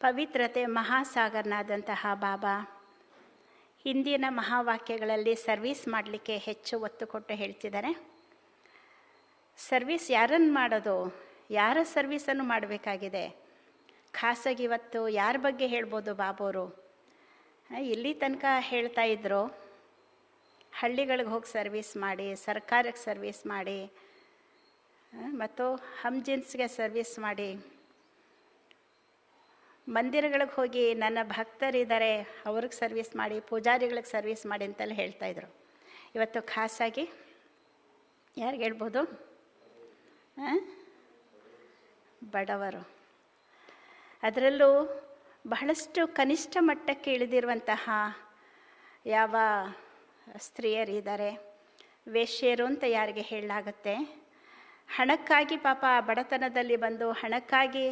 ಪವಿತ್ರತೆ ಮಹಾಸಾಗರನಾದಂತಹ ಬಾಬಾ ಹಿಂದಿನ ಮಹಾವಾಕ್ಯಗಳಲ್ಲಿ ಸರ್ವೀಸ್ ಮಾಡಲಿಕ್ಕೆ ಹೆಚ್ಚು ಒತ್ತು ಕೊಟ್ಟು ಹೇಳ್ತಿದ್ದಾರೆ. ಸರ್ವೀಸ್ ಯಾರನ್ನು ಮಾಡೋದು, ಯಾರ ಸರ್ವೀಸನ್ನು ಮಾಡಬೇಕಾಗಿದೆ? ಖಾಸಗಿ ಇವತ್ತು ಯಾರ ಬಗ್ಗೆ ಹೇಳ್ಬೋದು ಬಾಬೋರು? ಇಲ್ಲಿ ತನಕ ಹೇಳ್ತಾ ಇದ್ರು ಹಳ್ಳಿಗಳಿಗೆ ಹೋಗಿ ಸರ್ವೀಸ್ ಮಾಡಿ, ಸರ್ಕಾರಕ್ಕೆ ಸರ್ವೀಸ್ ಮಾಡಿ, ಮತ್ತು ಹಮ್ಜಿನ್ಸ್ಗೆ ಸರ್ವೀಸ್ ಮಾಡಿ, ಮಂದಿರಗಳಿಗೆ ಹೋಗಿ ನನ್ನ ಭಕ್ತರಿದ್ದಾರೆ ಅವ್ರಿಗೆ ಸರ್ವೀಸ್ ಮಾಡಿ, ಪೂಜಾರಿಗಳಿಗೆ ಸರ್ವೀಸ್ ಮಾಡಿ ಅಂತೆಲ್ಲ ಹೇಳ್ತಾಯಿದ್ರು. ಇವತ್ತು ಖಾಸಾಗಿ ಯಾರಿಗೆ ಹೇಳ್ಬೋದು? ಬಡವರು, ಅದರಲ್ಲೂ ಬಹಳಷ್ಟು ಕನಿಷ್ಠ ಮಟ್ಟಕ್ಕೆ ಇಳಿದಿರುವಂತಹ ಯಾವ ಸ್ತ್ರೀಯರಿದ್ದಾರೆ, ವೇಶ್ಯರು ಅಂತ ಯಾರಿಗೆ ಹೇಳಲಾಗುತ್ತೆ. ಹಣಕ್ಕಾಗಿ ಪಾಪ ಬಡತನದಲ್ಲಿ ಬಂದು ಹಣಕ್ಕಾಗಿ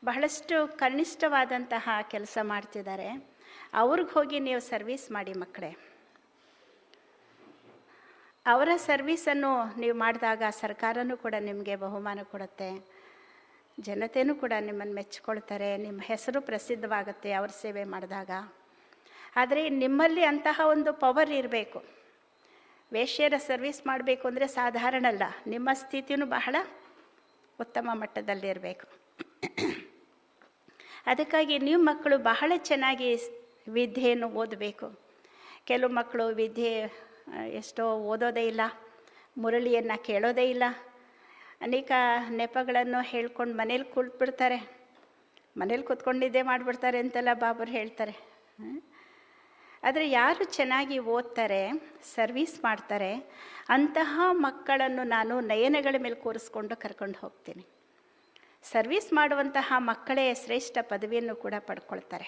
ಬಹಳಷ್ಟು ಕನಿಷ್ಠವಾದಂತಹ ಕೆಲಸ ಮಾಡ್ತಿದ್ದಾರೆ. ಅವ್ರಿಗೆ ಹೋಗಿ ನೀವು ಸರ್ವೀಸ್ ಮಾಡಿ ಮಕ್ಕಳೇ. ಅವರ ಸರ್ವೀಸನ್ನು ನೀವು ಮಾಡಿದಾಗ ಸರ್ಕಾರನೂ ಕೂಡ ನಿಮಗೆ ಬಹುಮಾನ ಕೊಡುತ್ತೆ, ಜನತೆಯೂ ಕೂಡ ನಿಮ್ಮನ್ನು ಮೆಚ್ಚಿಕೊಳ್ತಾರೆ, ನಿಮ್ಮ ಹೆಸರು ಪ್ರಸಿದ್ಧವಾಗುತ್ತೆ ಅವ್ರ ಸೇವೆ ಮಾಡಿದಾಗ. ಆದರೆ ನಿಮ್ಮಲ್ಲಿ ಅಂತಹ ಒಂದು ಪವರ್ ಇರಬೇಕು. ವೇಶ್ಯರ ಸರ್ವೀಸ್ ಮಾಡಬೇಕು ಅಂದರೆ ಸಾಧಾರಣ ಅಲ್ಲ, ನಿಮ್ಮ ಸ್ಥಿತಿಯೂ ಬಹಳ ಉತ್ತಮ ಮಟ್ಟದಲ್ಲಿರಬೇಕು. ಅದಕ್ಕಾಗಿ ನೀವು ಮಕ್ಕಳು ಬಹಳ ಚೆನ್ನಾಗಿ ವಿದ್ಯೆಯನ್ನು ಓದಬೇಕು. ಕೆಲವು ಮಕ್ಕಳು ವಿದ್ಯೆ ಎಷ್ಟೋ ಓದೋದೇ ಇಲ್ಲ, ಮುರಳಿಯನ್ನು ಕೇಳೋದೇ ಇಲ್ಲ, ಅನೇಕ ನೆಪಗಳನ್ನು ಹೇಳ್ಕೊಂಡು ಮನೇಲಿ ಕೂತ್ಬಿಡ್ತಾರೆ, ಮನೇಲಿ ಕೂತ್ಕೊಂಡಿದ್ದೇ ಮಾಡಿಬಿಡ್ತಾರೆ ಅಂತೆಲ್ಲ ಬಾಬರು ಹೇಳ್ತಾರೆ. ಆದರೆ ಯಾರು ಚೆನ್ನಾಗಿ ಓದ್ತಾರೆ, ಸರ್ವೀಸ್ ಮಾಡ್ತಾರೆ, ಅಂತಹ ಮಕ್ಕಳನ್ನು ನಾನು ನಯನಗಳ ಮೇಲೆ ಕೂರಿಸ್ಕೊಂಡು ಕರ್ಕೊಂಡು ಹೋಗ್ತೀನಿ. ಸರ್ವೀಸ್ ಮಾಡುವಂತಹ ಮಕ್ಕಳೇ ಶ್ರೇಷ್ಠ ಪದವಿಯನ್ನು ಕೂಡ ಪಡ್ಕೊಳ್ತಾರೆ.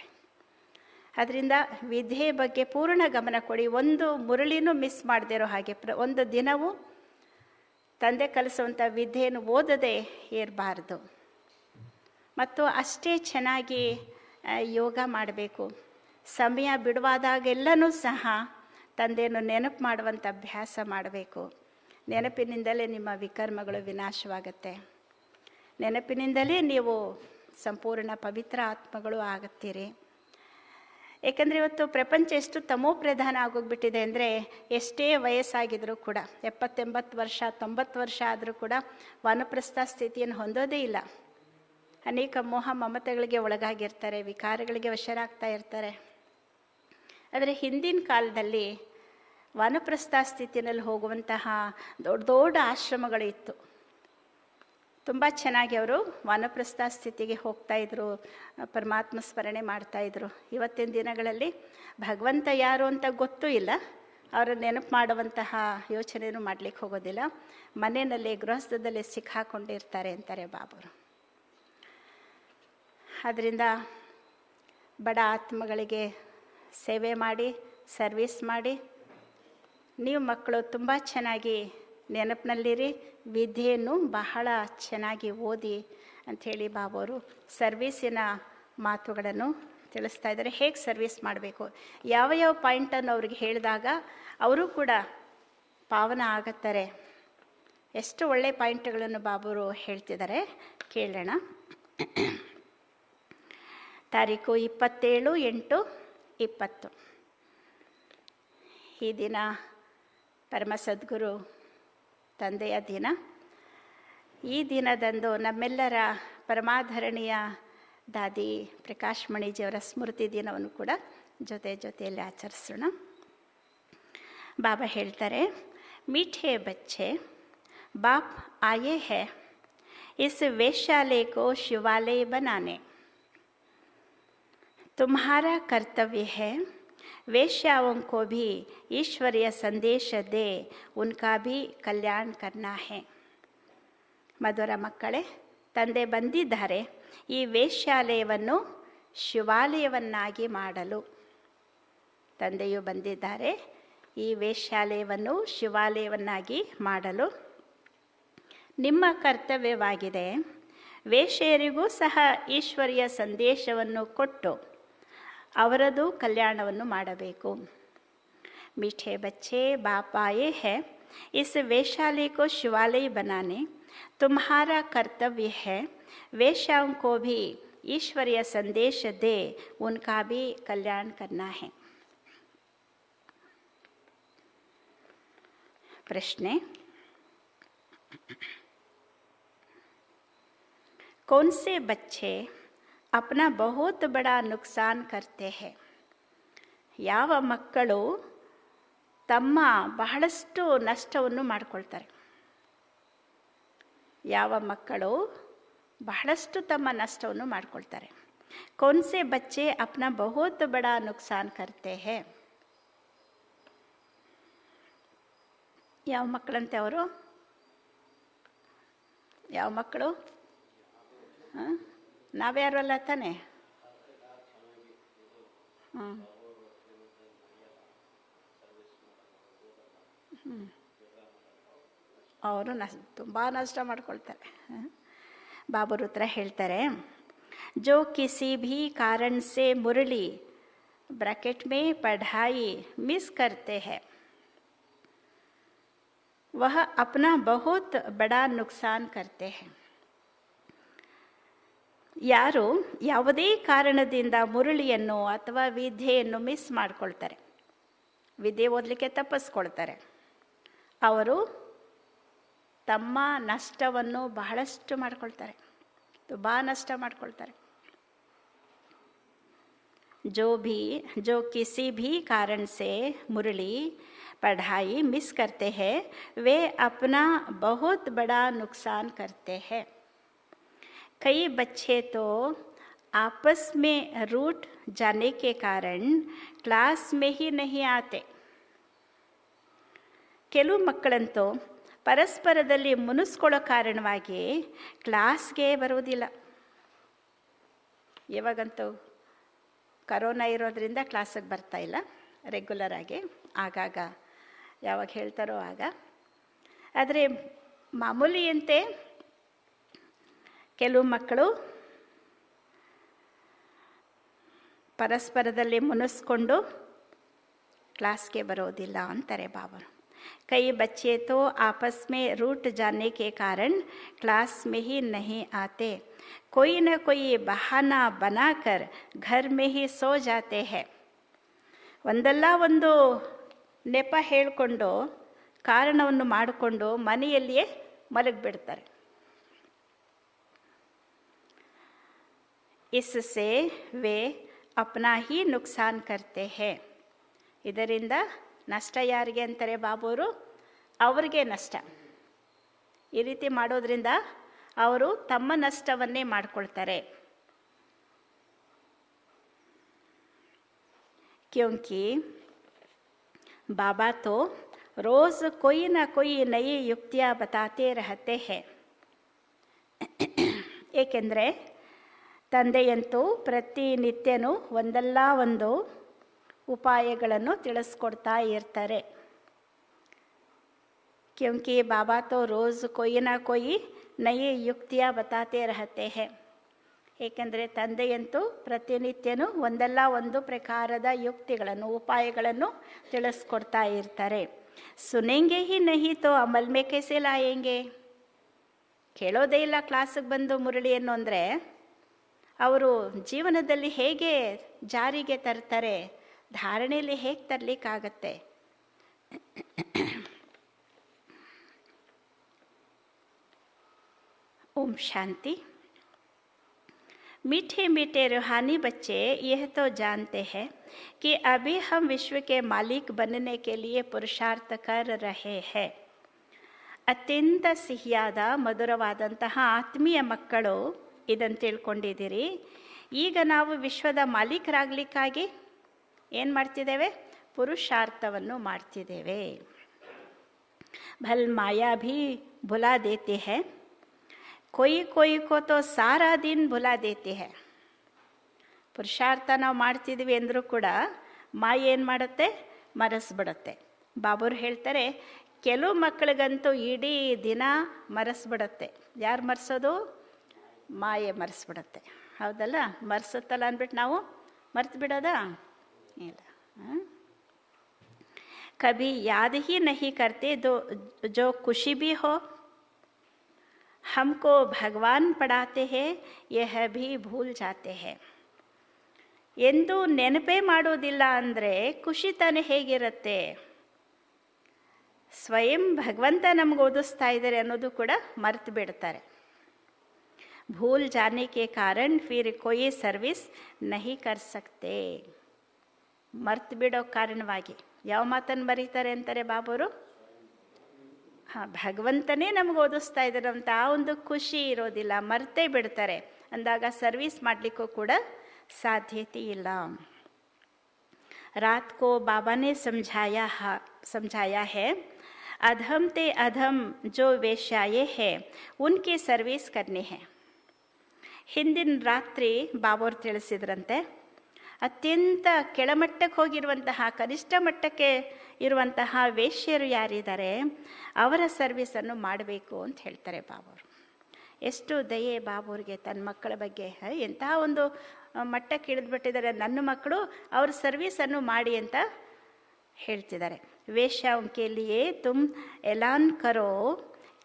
ಅದರಿಂದ ವಿದ್ಯೆ ಬಗ್ಗೆ ಪೂರ್ಣ ಗಮನ ಕೊಡಿ. ಒಂದು ಮುರಳಿನೂ ಮಿಸ್ ಮಾಡದಿರೋ ಹಾಗೆ ಒಂದು ದಿನವೂ ತಂದೆ ಕಲಿಸುವಂಥ ವಿದ್ಯೆಯನ್ನು ಓದದೇ ಇರಬಾರ್ದು. ಮತ್ತು ಅಷ್ಟೇ ಚೆನ್ನಾಗಿ ಯೋಗ ಮಾಡಬೇಕು. ಸಮಯ ಬಿಡುವಾದಾಗೆಲ್ಲನೂ ಸಹ ತಂದೆಯನ್ನು ನೆನಪು ಮಾಡುವಂಥ ಅಭ್ಯಾಸ ಮಾಡಬೇಕು. ನೆನಪಿನಿಂದಲೇ ನಿಮ್ಮ ವಿಕರ್ಮಗಳು ವಿನಾಶವಾಗುತ್ತೆ. ನೆನಪಿನಿಂದಲೇ ನೀವು ಸಂಪೂರ್ಣ ಪವಿತ್ರ ಆತ್ಮಗಳು ಆಗುತ್ತೀರಿ. ಏಕೆಂದರೆ ಇವತ್ತು ಪ್ರಪಂಚ ಎಷ್ಟು ತಮೋ ಪ್ರಧಾನ ಆಗೋಗ್ಬಿಟ್ಟಿದೆ ಅಂದರೆ, ಎಷ್ಟೇ ವಯಸ್ಸಾಗಿದ್ರೂ ಕೂಡ 70-80 ವರ್ಷ 90 ವರ್ಷ ಆದರೂ ಕೂಡ ವಾನಪ್ರಸ್ಥ ಸ್ಥಿತಿಯನ್ನು ಹೊಂದೋದೇ ಇಲ್ಲ. ಅನೇಕ ಮೋಹ ಮಮತೆಗಳಿಗೆ ಒಳಗಾಗಿರ್ತಾರೆ, ವಿಕಾರಗಳಿಗೆ ವಶರಾಗ್ತಾ ಇರ್ತಾರೆ. ಆದರೆ ಹಿಂದಿನ ಕಾಲದಲ್ಲಿ ವಾನಪ್ರಸ್ಥ ಸ್ಥಿತಿಯಲ್ಲಿ ಹೋಗುವಂತಹ ದೊಡ್ಡ ದೊಡ್ಡ ಆಶ್ರಮಗಳು ಇತ್ತು. ತುಂಬ ಚೆನ್ನಾಗಿ ಅವರು ವಾನಪ್ರಸ್ಥ ಸ್ಥಿತಿಗೆ ಹೋಗ್ತಾಯಿದ್ರು, ಪರಮಾತ್ಮ ಸ್ಮರಣೆ ಮಾಡ್ತಾಯಿದ್ರು. ಇವತ್ತಿನ ದಿನಗಳಲ್ಲಿ ಭಗವಂತ ಯಾರು ಅಂತ ಗೊತ್ತೂ ಇಲ್ಲ, ಅವರ ನೆನಪು ಮಾಡುವಂತಹ ಯೋಚನೆಯೂ ಮಾಡಲಿಕ್ಕೆ ಹೋಗೋದಿಲ್ಲ, ಮನೆಯಲ್ಲಿ ಗೃಹಸ್ಥದಲ್ಲಿ ಸಿಕ್ಕಾಕೊಂಡಿರ್ತಾರೆ ಅಂತಾರೆ ಬಾಬರು. ಆದ್ದರಿಂದ ಬಡ ಆತ್ಮಗಳಿಗೆ ಸೇವೆ ಮಾಡಿ, ಸರ್ವೀಸ್ ಮಾಡಿ. ನೀವು ಮಕ್ಕಳು ತುಂಬ ಚೆನ್ನಾಗಿ ನೆನಪಿನಲ್ಲಿರಿ, ವಿದ್ಯೆಯನ್ನು ಬಹಳ ಚೆನ್ನಾಗಿ ಓದಿ ಅಂಥೇಳಿ ಬಾಬವರು ಸರ್ವೀಸಿನ ಮಾತುಗಳನ್ನು ತಿಳಿಸ್ತಾ ಇದ್ದಾರೆ. ಹೇಗೆ ಸರ್ವೀಸ್ ಮಾಡಬೇಕು, ಯಾವ ಯಾವ ಪಾಯಿಂಟನ್ನು ಅವ್ರಿಗೆ ಹೇಳಿದಾಗ ಅವರು ಕೂಡ ಪಾವನ ಆಗುತ್ತಾರೆ. ಎಷ್ಟು ಒಳ್ಳೆಯ ಪಾಯಿಂಟ್ಗಳನ್ನು ಬಾಬರು ಹೇಳ್ತಿದ್ದಾರೆ, ಕೇಳೋಣ. ತಾರೀಕು 27/8/20 ಈ ದಿನ ಪರಮ ಸದ್ಗುರು ತಂದೆಯ ದಿನ. ಈ ದಿನದಂದು ನಮ್ಮೆಲ್ಲರ ಪರಮಾಧರಣೀಯ ದಾದಿ ಪ್ರಕಾಶ್ ಮಣಿಜಿಯವರ ಸ್ಮೃತಿ ದಿನವನ್ನು ಕೂಡ ಜೊತೆಯಲ್ಲಿ ಆಚರಿಸೋಣ. ಬಾಬಾ ಹೇಳ್ತಾರೆ, ಮೀಠೆ ಬಚ್ಚೆ ಬಾಪ್ ಆಯೇ ಹೈ ಇಸ್ वेश्यालय को शिवालय बनाने. तुम्हारा कर्तव्य है वेश्याओं को भी ईश्वरीय संदेश दे, उनका भी कल्याण करना है. ಮಧುರ ಮಕ್ಕಳೇ, ತಂದೆ ಬಂದಿದ್ದಾರೆ ಈ ವೇಶ್ಯಾಲಯವನ್ನು ಶಿವಾಲಯವನ್ನಾಗಿ ಮಾಡಲು. ತಂದೆಯು ಬಂದಿದ್ದಾರೆ ಈ ವೇಶ್ಯಾಲಯವನ್ನು ಶಿವಾಲಯವನ್ನಾಗಿ ಮಾಡಲು. ನಿಮ್ಮ ಕರ್ತವ್ಯವಾಗಿದೆ ವೇಶ್ಯರಿಗೂ ಸಹ ಈಶ್ವರಿಯ ಸಂದೇಶವನ್ನು ಕೊಟ್ಟು ಅವರದು ಕಲ್ಯಾಣವನ್ನು ಮಾಡಬೇಕು. मीठे बच्चे बाप आए हैं इस वेश्यालय को शिवालय बनाने. तुम्हारा कर्तव्य है वेश्याओं को भी ईश्वरीय संदेश दे, उनका भी कल्याण करना है। प्रश्न: कौन से बच्चे अपना बहुत बड़ा नुकसान करते हैं? ಯಾವ ಮಕ್ಕಳು ತಮ್ಮ ಬಹಳಷ್ಟು ನಷ್ಟವನ್ನು ಮಾಡಿಕೊಳ್ತಾರೆ? ಯಾವ ಮಕ್ಕಳು ಬಹಳಷ್ಟು ತಮ್ಮ ನಷ್ಟವನ್ನು ಮಾಡಿಕೊಳ್ತಾರೆ? कौन से बच्चे अपना बहुत बड़ा नुकसान करते हैं? ಯಾವ ಮಕ್ಕಳಂತೆ ಅವರು? ಯಾವ ಮಕ್ಕಳು? ನಾವ್ಯಾರು ಅಲ್ಲ ತಾನೆ? ಅವರು ತುಂಬ ನಷ್ಟ ಮಾಡ್ಕೊಳ್ತಾರೆ. ಬಾಬುರ ಉತ್ತರ ಹೇಳ್ತಾರೆ, जो किसी भी कारण से मुरली ब्रैकेट में पढ़ाई मिस करते हैं, वह अपना बहुत बड़ा नुकसान करते हैं. ಯಾರು ಯಾವುದೇ ಕಾರಣದಿಂದ ಮುರಳಿಯನ್ನು ಅಥವಾ ವಿದ್ಯೆಯನ್ನು ಮಿಸ್ ಮಾಡ್ಕೊಳ್ತಾರೆ, ವಿದ್ಯೆ ಓದಲಿಕ್ಕೆ ತಪ್ಪಿಸ್ಕೊಳ್ತಾರೆ, ಅವರು ತಮ್ಮ ನಷ್ಟವನ್ನು ಬಹಳಷ್ಟು ಮಾಡ್ಕೊಳ್ತಾರೆ, ತುಂಬ ನಷ್ಟ ಮಾಡ್ಕೊಳ್ತಾರೆ. जो किसी भी कारण से मुरली पढ़ाई मिस करते हैं, वे अपना बहुत बड़ा नुकसान करते हैं. कई बच्चे तो आपस में रूठ जाने के कारण क्लास में ही नहीं आते. ಕೆಲವು ಮಕ್ಕಳಂತೂ ಪರಸ್ಪರದಲ್ಲಿ ಮುನಿಸ್ಕೊಳ್ಳೋ ಕಾರಣವಾಗಿ ಕ್ಲಾಸ್ಗೆ ಬರುವುದಿಲ್ಲ. ಇವಾಗಂತೂ ಕರೋನಾ ಇರೋದ್ರಿಂದ ಕ್ಲಾಸಿಗೆ ಬರ್ತಾ ಇಲ್ಲ ರೆಗ್ಯುಲರ್ ಆಗಿ, ಆಗಾಗ ಯಾವಾಗ ಹೇಳ್ತಾರೋ ಆಗ. ಆದರೆ ಮಾಮೂಲಿಯಂತೆ ಕೆಲವು ಮಕ್ಕಳು ಪರಸ್ಪರದಲ್ಲಿ ಮುನಿಸ್ಕೊಂಡು ಕ್ಲಾಸ್ಗೆ ಬರೋದಿಲ್ಲ ಅಂತಾರೆ ಬಾಬರು. कई बच्चे तो आपस में रूठ जाने के कारण क्लास में ही नहीं आते. कोई न कोई बहाना बनाकर घर में ही सो जाते हैं. ಒಂದಲ್ಲ ಒಂದು ನೆಪ ಹೇಳಿಕೊಂಡು ಕಾರಣವನ್ನು ಮಾಡಿಕೊಂಡು ಮನೆಯಲ್ಲಿಯೇ ಮಲಗಿಬಿಡ್ತಾರೆ. इससे वे अपना ही नुकसान करते हैं. ಇದರಿಂದ ನಷ್ಟ ಯಾರಿಗೆ ಅಂತಾರೆ ಬಾಬುವರು? ಅವ್ರಿಗೆ ನಷ್ಟ. ಈ ರೀತಿ ಮಾಡೋದ್ರಿಂದ ಅವರು ತಮ್ಮ ನಷ್ಟವನ್ನೇ ಮಾಡಿಕೊಳ್ತಾರೆ. क्योंकि बाबा तो रोज़ कोई ना कोई नई युक्तियाँ बताते रहते हैं. ಏಕೆಂದರೆ ತಂದೆಯಂತೂ ಪ್ರತಿನಿತ್ಯನೂ ಒಂದಲ್ಲ ಒಂದು ಉಪಾಯಗಳನ್ನು ತಿಳಿಸ್ಕೊಡ್ತಾ ಇರ್ತಾರೆ. क्योंकि बाबा तो रोज़ कोई ना कोई नई युक्तियाँ बताते रहते हैं. ಏಕೆಂದರೆ ತಂದೆಯಂತೂ ಪ್ರತಿನಿತ್ಯನೂ ಒಂದಲ್ಲ ಒಂದು ಪ್ರಕಾರದ ಯುಕ್ತಿಗಳನ್ನು ಉಪಾಯಗಳನ್ನು ತಿಳಿಸ್ಕೊಡ್ತಾ ಇರ್ತಾರೆ. ಸುನೆಂಗೆ ಹಿ ನಹಿ ತೋ ಅಮಲ್ ಮೇ ಕೈಸೆ ಲಾಯೆಂಗೆ. ಕೇಳೋದೇ ಇಲ್ಲ ಕ್ಲಾಸಿಗೆ ಬಂದು ಮುರಳಿಯನ್ನು ಅಂದರೆ ಅವರು ಜೀವನದಲ್ಲಿ ಹೇಗೆ ಜಾರಿಗೆ ತರ್ತಾರೆ, ಧಾರಣೆಯಲ್ಲಿ ಹೇಗೆ ತರಲಿಕ್ಕಾಗತ್ತೆ? ओम शांति. मीठे मीठे रूहानी बच्चे यह तो जानते हैं कि अभी हम विश्व के मालिक बनने के लिए पुरुषार्थ कर रहे हैं. ಅತ್ಯಂತ ಸಿಹಿಯಾದ ಮಧುರವಾದಂತಹ ಆತ್ಮೀಯ ಮಕ್ಕಳು ಇದನ್ನು ತಿಳ್ಕೊಂಡಿದ್ದೀರಿ. ಈಗ ನಾವು ವಿಶ್ವದ ಮಾಲೀಕರಾಗಲಿಕ್ಕಾಗಿ ಏನು ಮಾಡ್ತಿದ್ದೇವೆ? ಪುರುಷಾರ್ಥವನ್ನು ಮಾಡ್ತಿದ್ದೇವೆ. ಭಲ್ ಮಾಯಾ ಭೀ ಭುಲಾ ದೇತಿ ಹೈ, कोई कोई को तो सारा दिन भुला देती है. ಪುರುಷಾರ್ಥ ನಾವು ಮಾಡ್ತಿದ್ವಿ ಅಂದರೂ ಕೂಡ ಮಾಯೆ ಏನು ಮಾಡುತ್ತೆ? ಮರೆಸ್ಬಿಡುತ್ತೆ. ಬಾಬುರು ಹೇಳ್ತಾರೆ, ಕೆಲವು ಮಕ್ಕಳಿಗಂತೂ ಇಡೀ ದಿನ ಮರೆಸ್ಬಿಡುತ್ತೆ. ಯಾರು ಮರೆಸೋದು? ಮಾಯೆ ಮರೆಸ್ಬಿಡುತ್ತೆ. ಹೌದಲ್ಲ? ಮರೆಸುತ್ತಲ್ಲ ಅಂದ್ಬಿಟ್ಟು ನಾವು ಮರ್ತು ಬಿಡೋದಾ? ಇಲ್ಲ. ಕಭಿ ಯಾದ್ ಹಿ ನಹಿ ಕರ್ತೆ जो खुशी भी हो. हमको ಭಗವಾನ್ ಪಡಾತೆ ಹೇ ಯಹ ಭೀ ಭೂಲ್ ಜಾತೆ ಹೇ. ಎಂದು ನೆನಪೇ ಮಾಡೋದಿಲ್ಲ ಅಂದರೆ ಖುಷಿ ತಾನೇ ಹೇಗಿರುತ್ತೆ? ಸ್ವಯಂ ಭಗವಂತ ನಮ್ಗೆ ಓದಿಸ್ತಾ ಇದ್ದಾರೆ ಅನ್ನೋದು ಕೂಡ ಮರ್ತು ಬಿಡ್ತಾರೆ. ಭೂಲ್ ಜಾನೆ ಕೆ ಕಾರಣ ಫಿರ್ ಕೋಯಿ ಸರ್ವಿಸ್ ನಹಿ ಕರ್ ಸಕ್ತೆ. ಮರ್ತು ಬಿಡೋ ಕಾರಣವಾಗಿ ಯಾವ ಮಾತನ್ನು ಬರೀತಾರೆ ಅಂತಾರೆ ಬಾಬರು? ಭಗವಂತನೇ ನಮ್ಗೆ ಓದಿಸ್ತಾ ಇದ್ದಾರೆ ಅಂತ ಆ ಒಂದು ಖುಷಿ ಇರೋದಿಲ್ಲ, ಮರ್ತೇ ಬಿಡ್ತಾರೆ. ಅಂದಾಗ ಸರ್ವಿಸ್ ಮಾಡಲಿಕ್ಕೂ ಕೂಡ ಸಾಧ್ಯತೆ ಇಲ್ಲ. रात को बाबा ने समझाया है अधम ते अधम जो वेश्याए है उनकी सर्विस करनी है. ಹಿಂದಿನ ರಾತ್ರಿ ಬಾಬೋರು ತಿಳಿಸಿದ್ರಂತೆ, ಅತ್ಯಂತ ಕೆಳಮಟ್ಟಕ್ಕೆ ಹೋಗಿರುವಂತಹ, ಕನಿಷ್ಠ ಮಟ್ಟಕ್ಕೆ ಇರುವಂತಹ ವೇಶ್ಯರು ಯಾರಿದ್ದಾರೆ ಅವರ ಸರ್ವಿಸನ್ನು ಮಾಡಬೇಕು ಅಂತ ಹೇಳ್ತಾರೆ ಬಾಬೋರು. ಎಷ್ಟು ದಯೆ ಬಾಬೋರಿಗೆ ತನ್ನ ಮಕ್ಕಳ ಬಗ್ಗೆ. ಎಂತಹ ಒಂದು ಮಟ್ಟಕ್ಕೆ ಇಳಿದ್ಬಿಟ್ಟಿದ್ದಾರೆ, ನನ್ನ ಮಕ್ಕಳು ಅವ್ರ ಸರ್ವಿಸನ್ನು ಮಾಡಿ ಅಂತ ಹೇಳ್ತಿದ್ದಾರೆ. ವೇಶ್ಯಾओं के लिए तुम ऐलान करो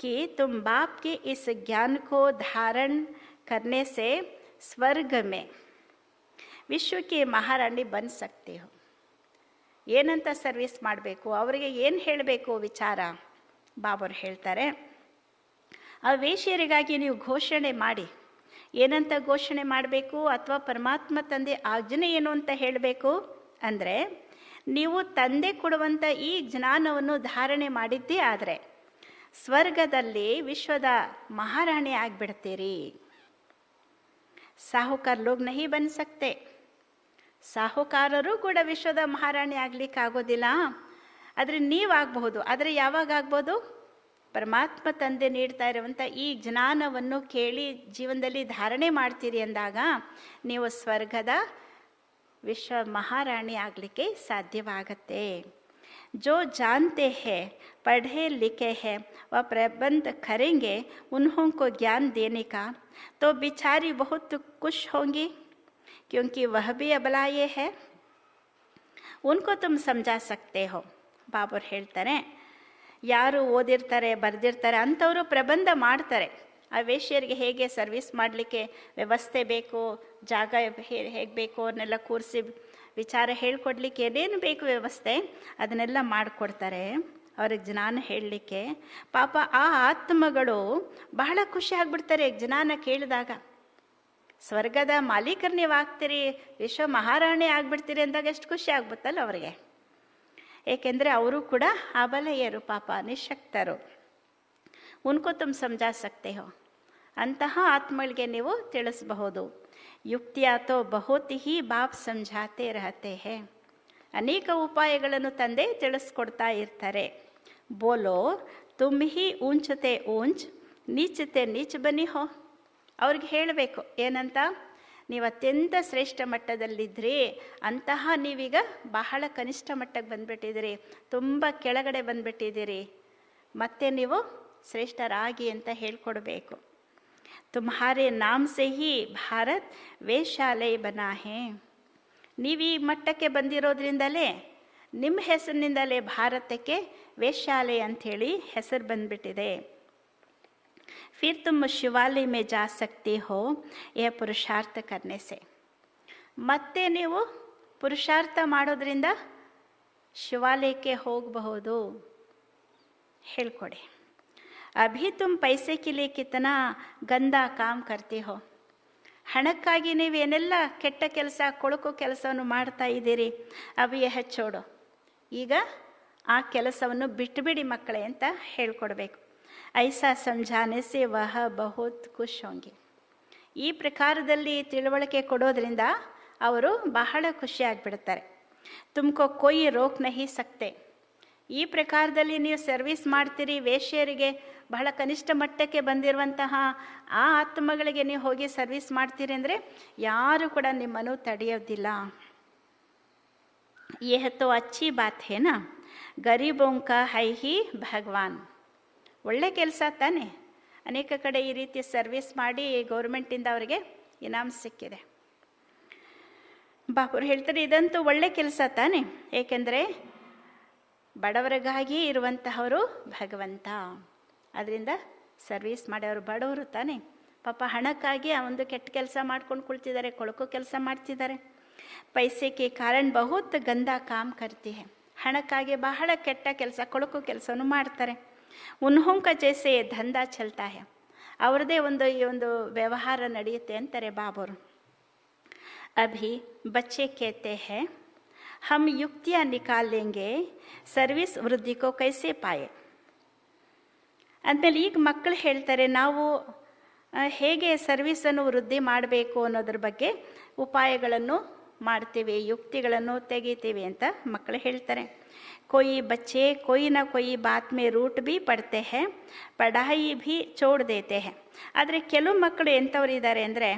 कि तुम बाप के इस ज्ञान को धारण करने से स्वर्ग में ವಿಶ್ವ ಕಿ ಮಹಾರಾಣಿ ಬನ್ ಸಕ್ತಿ ಹೋ. ಏನಂತ ಸರ್ವಿಸ್ ಮಾಡಬೇಕು, ಅವರಿಗೆ ಏನು ಹೇಳಬೇಕು ವಿಚಾರ ಬಾಬೋರು ಹೇಳ್ತಾರೆ. ಆ ವೇಶ್ಯರಿಗಾಗಿ ನೀವು ಘೋಷಣೆ ಮಾಡಿ. ಏನಂತ ಘೋಷಣೆ ಮಾಡಬೇಕು? ಅಥವಾ ಪರಮಾತ್ಮ ತಂದೆ ಆಜ್ಞೆ ಏನು ಅಂತ ಹೇಳಬೇಕು ಅಂದರೆ, ನೀವು ತಂದೆ ಕೊಡುವಂಥ ಈ ಜ್ಞಾನವನ್ನು ಧಾರಣೆ ಮಾಡಿದ್ದೇ ಆದರೆ ಸ್ವರ್ಗದಲ್ಲಿ ವಿಶ್ವದ ಮಹಾರಾಣಿ ಆಗಿಬಿಡ್ತೀರಿ. ಸಾಹುಕಾರ ಲೋಗ್ ನಹಿ ಬನ್ ಸಕ್ತೆ. ಸಾಹುಕಾರರು ಕೂಡ ವಿಶ್ವದ ಮಹಾರಾಣಿ ಆಗ್ಲಿಕ್ಕೆ ಆಗೋದಿಲ್ಲ. ಆದರೆ ನೀವಾಗಬಹುದು. ಆದರೆ ಯಾವಾಗ ಆಗ್ಬೋದು? ಪರಮಾತ್ಮ ತಂದೆ ನೀಡ್ತಾ ಇರುವಂಥ ಈ ಜ್ಞಾನವನ್ನು ಕೇಳಿ ಜೀವನದಲ್ಲಿ ಧಾರಣೆ ಮಾಡ್ತೀರಿ ಅಂದಾಗ ನೀವು ಸ್ವರ್ಗದ ವಿಶ್ವ ಮಹಾರಾಣಿ ಆಗಲಿಕ್ಕೆ ಸಾಧ್ಯವಾಗತ್ತೆ. जो जानते हैं पढ़े लिखे हैं वह प्रबंध करेंगे उन्हों को ज्ञान देने का तो बिचारी बहुत खुश होंगी क्योंकि वह भी अबलाये है. उनको तुम समझा सकते हो. ಬಾಬರು ಹೇಳ್ತಾರೆ, ಯಾರು ಓದಿರ್ತಾರೆ ಬರೆದಿರ್ತಾರೆ ಅಂಥವರು ಪ್ರಬಂಧ ಮಾಡ್ತಾರೆ. ಆ ವೇಶ್ಯರಿಗೆ ಹೇಗೆ ಸರ್ವಿಸ್ ಮಾಡಲಿಕ್ಕೆ ವ್ಯವಸ್ಥೆ ಬೇಕು, ಜಾಗ ಹೇಗೆ ಬೇಕು ಅನ್ನೆಲ್ಲ ಕೂರಿಸಿ ವಿಚಾರ ಹೇಳ್ಕೊಡ್ಲಿಕ್ಕೆ ಏನೇನು ಬೇಕು ವ್ಯವಸ್ಥೆ ಅದನ್ನೆಲ್ಲ ಮಾಡಿಕೊಡ್ತಾರೆ ಅವ್ರಿಗೆ ಜ್ಞಾನ ಹೇಳಲಿಕ್ಕೆ. ಪಾಪ ಆ ಆತ್ಮಗಳು ಬಹಳ ಖುಷಿ ಆಗ್ಬಿಡ್ತಾರೆ ಜ್ಞಾನ ಕೇಳಿದಾಗ. ಸ್ವರ್ಗದ ಮಾಲೀಕರು ನೀವು ಆಗ್ತೀರಿ, ವಿಶ್ವ ಮಹಾರಾಣಿ ಆಗಿಬಿಡ್ತೀರಿ ಅಂದಾಗ ಎಷ್ಟು ಖುಷಿ ಆಗ್ಬಿಡ್ತಲ್ಲ ಅವರಿಗೆ. ಏಕೆಂದರೆ ಅವರು ಕೂಡ ಅಬಲೆಯರು, ಪಾಪ ನಿಶಕ್ತರು. ಉನ್ಕೋ ತುಮ್ ಸಮಜಾ ಸಕ್ತೆ ಹೋ. ಅಂತಹ ಆತ್ಮಗಳಿಗೆ ನೀವು ತಿಳಿಸಬಹುದು. ಯುಕ್ತಿಯ ತೋ ಬಹುತ್ ಹಿ ಬಾಪ್ ಸಮझाते रहते हैं. ಅನೇಕ ಉಪಾಯಗಳನ್ನು ತಂದೆ ತಿಳಿಸ್ಕೊಡ್ತಾ ಇರ್ತಾರೆ. ಬೋಲೋ ತುಮ್ ಹಿ ಊಂಚತೆ ಊಂಚ್ ನೀಚತೆ ನೀಚ್ ಬನ್ನಿ ಹೋ. ಅವ್ರಿಗೆ ಹೇಳಬೇಕು ಏನಂತ, ನೀವು ಅತ್ಯಂತ ಶ್ರೇಷ್ಠ ಮಟ್ಟದಲ್ಲಿದ್ದಿರಿ, ಅಂತಹ ನೀವೀಗ ಬಹಳ ಕನಿಷ್ಠ ಮಟ್ಟಕ್ಕೆ ಬಂದುಬಿಟ್ಟಿದ್ದೀರಿ, ತುಂಬ ಕೆಳಗಡೆ ಬಂದುಬಿಟ್ಟಿದ್ದೀರಿ, ಮತ್ತೆ ನೀವು ಶ್ರೇಷ್ಠರಾಗಿ ಅಂತ ಹೇಳ್ಕೊಡ್ಬೇಕು. ತುಮ್ಹಾರೆ ನಾಮ್ ಸೆ ಹಿ ಭಾರತ್ ವೇಶ್ಯಾಲಯ ಬನಾ ಹೇ. ನೀವು ಈ ಮಟ್ಟಕ್ಕೆ ಬಂದಿರೋದ್ರಿಂದಲೇ, ನಿಮ್ಮ ಹೆಸರಿನಿಂದಲೇ ಭಾರತಕ್ಕೆ ವೇಶ್ಯಾಲಯ ಅಂಥೇಳಿ ಹೆಸರು ಬಂದುಬಿಟ್ಟಿದೆ. फिर तुम शिवालय में जा सकते हो यह पुरुषार्थ करने से. ಮತ್ತೆ ನೀವು ಪುರುಷಾರ್ಥ ಮಾಡೋದ್ರಿಂದ ಶಿವಾಲಯಕ್ಕೆ ಹೋಗಬಹುದು. ಹೇಳ್ಕೊಡಿ. ಅಭಿ ತುಮ್ ಪೈಸೆ ಕೆ ಲಿಯೆ ಕಿತನಾ ಗಂದಾ ಕಾಮ್ ಕರ್ತಿ ಹೋ. ಹಣಕ್ಕಾಗಿ ನೀವೇನೆಲ್ಲ ಕೆಟ್ಟ ಕೆಲಸ, ಕೊಳಕು ಕೆಲಸವನ್ನು ಮಾಡ್ತಾ ಇದ್ದೀರಿ. ಅಭಿ ಯಹ ಛೋಡೋ. ಈಗ ಆ ಕೆಲಸವನ್ನು ಬಿಟ್ಟುಬಿಡಿ ಮಕ್ಕಳೇ ಅಂತ ಹೇಳ್ಕೊಡ್ಬೇಕು. ಐಸಾ ಸಮझाने से वह बहुत खुश होंगे. ಈ ಪ್ರಕಾರದಲ್ಲಿ ತಿಳುವಳಿಕೆ ಕೊಡೋದ್ರಿಂದ ಅವರು ಬಹಳ ಖುಷಿಯಾಗಿಬಿಡ್ತಾರೆ. ತುಮಕೋ ಕೊಯ್ ರೋಕ್ ನಹಿ ಸಕ್ತೆ. ಈ ಪ್ರಕಾರದಲ್ಲಿ ನೀವು ಸರ್ವಿಸ್ ಮಾಡ್ತೀರಿ, ವೇಶ್ಯರಿಗೆ ಬಹಳ ಕನಿಷ್ಠ ಮಟ್ಟಕ್ಕೆ ಬಂದಿರುವಂತಹ ಆ ಆತ್ಮಗಳಿಗೆ ನೀವು ಹೋಗಿ ಸರ್ವಿಸ್ ಮಾಡ್ತೀರಿ ಅಂದರೆ ಯಾರು ಕೂಡ ನಿಮ್ಮನ್ನು ತಡೆಯೋದಿಲ್ಲ. ಯಹ ತೋ ಅಚ್ಚಿ ಬಾತ್ ಹೇ ನಾ. ಗರೀಬೋಂ ಕಾ ಹೈ ಹಿ ಭಗವಾನ್. ಒಳ್ಳೆ ಕೆಲಸ ತಾನೆ. ಅನೇಕ ಕಡೆ ಈ ರೀತಿ ಸರ್ವಿಸ್ ಮಾಡಿ ಗೌರ್ಮೆಂಟಿಂದ ಅವರಿಗೆ ಇನಾಮ್ ಸಿಕ್ಕಿದೆ. ಬಾಬರು ಹೇಳ್ತಾರೆ ಇದಂತೂ ಒಳ್ಳೆ ಕೆಲಸ ತಾನೆ, ಏಕೆಂದರೆ ಬಡವರಿಗಾಗಿ ಇರುವಂತಹವರು ಭಗವಂತ. ಅದರಿಂದ ಸರ್ವೀಸ್ ಮಾಡಿ ಅವರು ಬಡವರು ತಾನೆ, ಪಾಪ ಹಣಕ್ಕಾಗಿ ಆ ಒಂದು ಕೆಟ್ಟ ಕೆಲಸ ಮಾಡ್ಕೊಂಡು ಕುಳ್ತಿದ್ದಾರೆ, ಕೊಳಕು ಕೆಲಸ ಮಾಡ್ತಿದ್ದಾರೆ. ಪೈಸೆ ಕೆ ಕಾರಣ ಬಹುತ್ ಗಂದಾ ಕಾಮ್ ಕರ್ತಿ ಹೈ, ಹಣಕ್ಕಾಗಿ ಬಹಳ ಕೆಟ್ಟ ಕೆಲಸ ಕೊಳಕು ಕೆಲಸವನ್ನು ಮಾಡ್ತಾರೆ. ಉನ್ಹೋಂಕ ಜೈಸೆ ದಂಧಾ ಚಲ್ತಾ ಹೈ, ಅವ್ರದ್ದೇ ಈ ಒಂದು ವ್ಯವಹಾರ ನಡೆಯುತ್ತೆ ಅಂತಾರೆ ಬಾಬರು. ಅಭಿ ಬಚ್ಚೆ ಕೇತೆ ಹೈ ಹಮ್ ಯುಕ್ತಿಯಾ ನಿಕಾಲ್ ಲೇಂಗೆ ಸರ್ವಿಸ್ ವೃದ್ಧಿ ಕೋ ಕೈಸೆ ಪಾಯೆ. ಅಂದಮೇಲೆ ಈಗ ಮಕ್ಕಳು ಹೇಳ್ತಾರೆ, ನಾವು ಹೇಗೆ ಸರ್ವಿಸನ್ನು ವೃದ್ಧಿ ಮಾಡಬೇಕು ಅನ್ನೋದ್ರ ಬಗ್ಗೆ ಉಪಾಯಗಳನ್ನು ಮಾಡ್ತೀವಿ, ಯುಕ್ತಿಗಳನ್ನು ತೆಗಿತೀವಿ ಅಂತ ಮಕ್ಕಳು ಹೇಳ್ತಾರೆ. कोई बच्चे कोई ना कोई बात में रूट भी पढ़ते हैं, पढ़ाई भी छोड़ देते हैं. ಆದರೆ ಕೆಲವು ಮಕ್ಕಳು ಎಂಥವ್ರು ಇದ್ದಾರೆ ಅಂದರೆ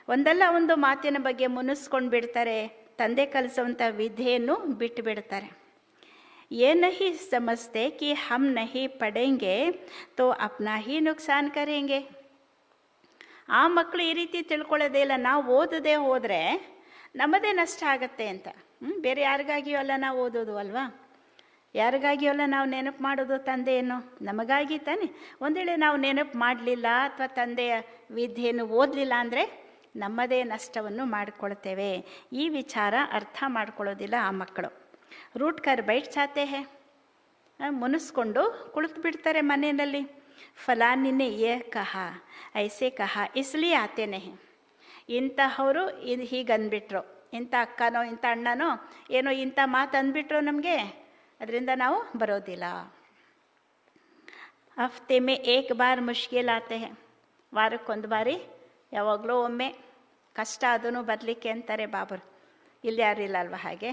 ಒಂದಲ್ಲ ಒಂದು ಮಾತಿನ ಬಗ್ಗೆ ಮುನಿಸ್ಕೊಂಡು ಬಿಡ್ತಾರೆ, ತಂದೆ ಕಲಿಸುವಂಥ ವಿದ್ಯೆಯನ್ನು ಬಿಟ್ಟು ಬಿಡ್ತಾರೆ. ये नहीं समझते कि हम नहीं पढ़ेंगे तो अपना ही नुकसान करेंगे. ಆ ಮಕ್ಕಳು ಈ ರೀತಿ ತಿಳ್ಕೊಳ್ಳೋದೇ ಇಲ್ಲ, ನಾವು ಓದದೇ ಹೋದರೆ ನಮ್ಮದೇ ನಷ್ಟ ಆಗತ್ತೆ ಅಂತ. ಬೇರೆ ಯಾರಿಗಾಗಿಯೂ ಅಲ್ಲ ನಾವು ಓದೋದು ಅಲ್ವಾ, ಯಾರಿಗಾಗಿಯೂ ಅಲ್ಲ ನಾವು ನೆನಪು ಮಾಡೋದು ತಂದೆಯನ್ನು, ನಮಗಾಗಿ ತಾನೆ. ಒಂದೇಳೆ ನಾವು ನೆನಪು ಮಾಡಲಿಲ್ಲ ಅಥವಾ ತಂದೆಯ ವಿದ್ಯೆಯನ್ನು ಓದಲಿಲ್ಲ ಅಂದರೆ ನಮ್ಮದೇ ನಷ್ಟವನ್ನು ಮಾಡಿಕೊಳ್ತೇವೆ. ಈ ವಿಚಾರ ಅರ್ಥ ಮಾಡ್ಕೊಳ್ಳೋದಿಲ್ಲ ಆ ಮಕ್ಕಳು. ರೂಟ್ ಕರ್ ಬೈಟ್ ಚಾತೆ ಹೇ, ಮುನಿಸ್ಕೊಂಡು ಕುಳಿತು ಬಿಡ್ತಾರೆ ಮನೆಯಲ್ಲಿ. ಫಲಾನಿನೇ ಏ ಕಹ ಐಸೆ ಕಹ ಇಸ್ಲಿ ಆತೆ ನಹಿ, ಇಂತಹವರು ಇದು ಹೀಗೆ ಅಂದ್ಬಿಟ್ರು, ಇಂಥ ಅಕ್ಕನೋ ಇಂಥ ಅಣ್ಣನೋ ಏನೋ ಇಂಥ ಮಾತು ಅಂದ್ಬಿಟ್ರು ನಮಗೆ, ಅದರಿಂದ ನಾವು ಬರೋದಿಲ್ಲ. ಹಫ್ತೆ ಮೇ ಏಕ್ ಬಾರ್ ಮುಷ್ಕಿಲ್ ಆತೆ ಹೇ, ವಾರಕ್ಕೊಂದು ಬಾರಿ ಯಾವಾಗಲೂ ಒಮ್ಮೆ ಕಷ್ಟ ಅದನ್ನು ಬರಲಿಕ್ಕೆ ಅಂತಾರೆ ಬಾಬರು. ಇಲ್ಲಿ ಯಾರು ಇಲ್ಲ ಅಲ್ವ ಹಾಗೆ,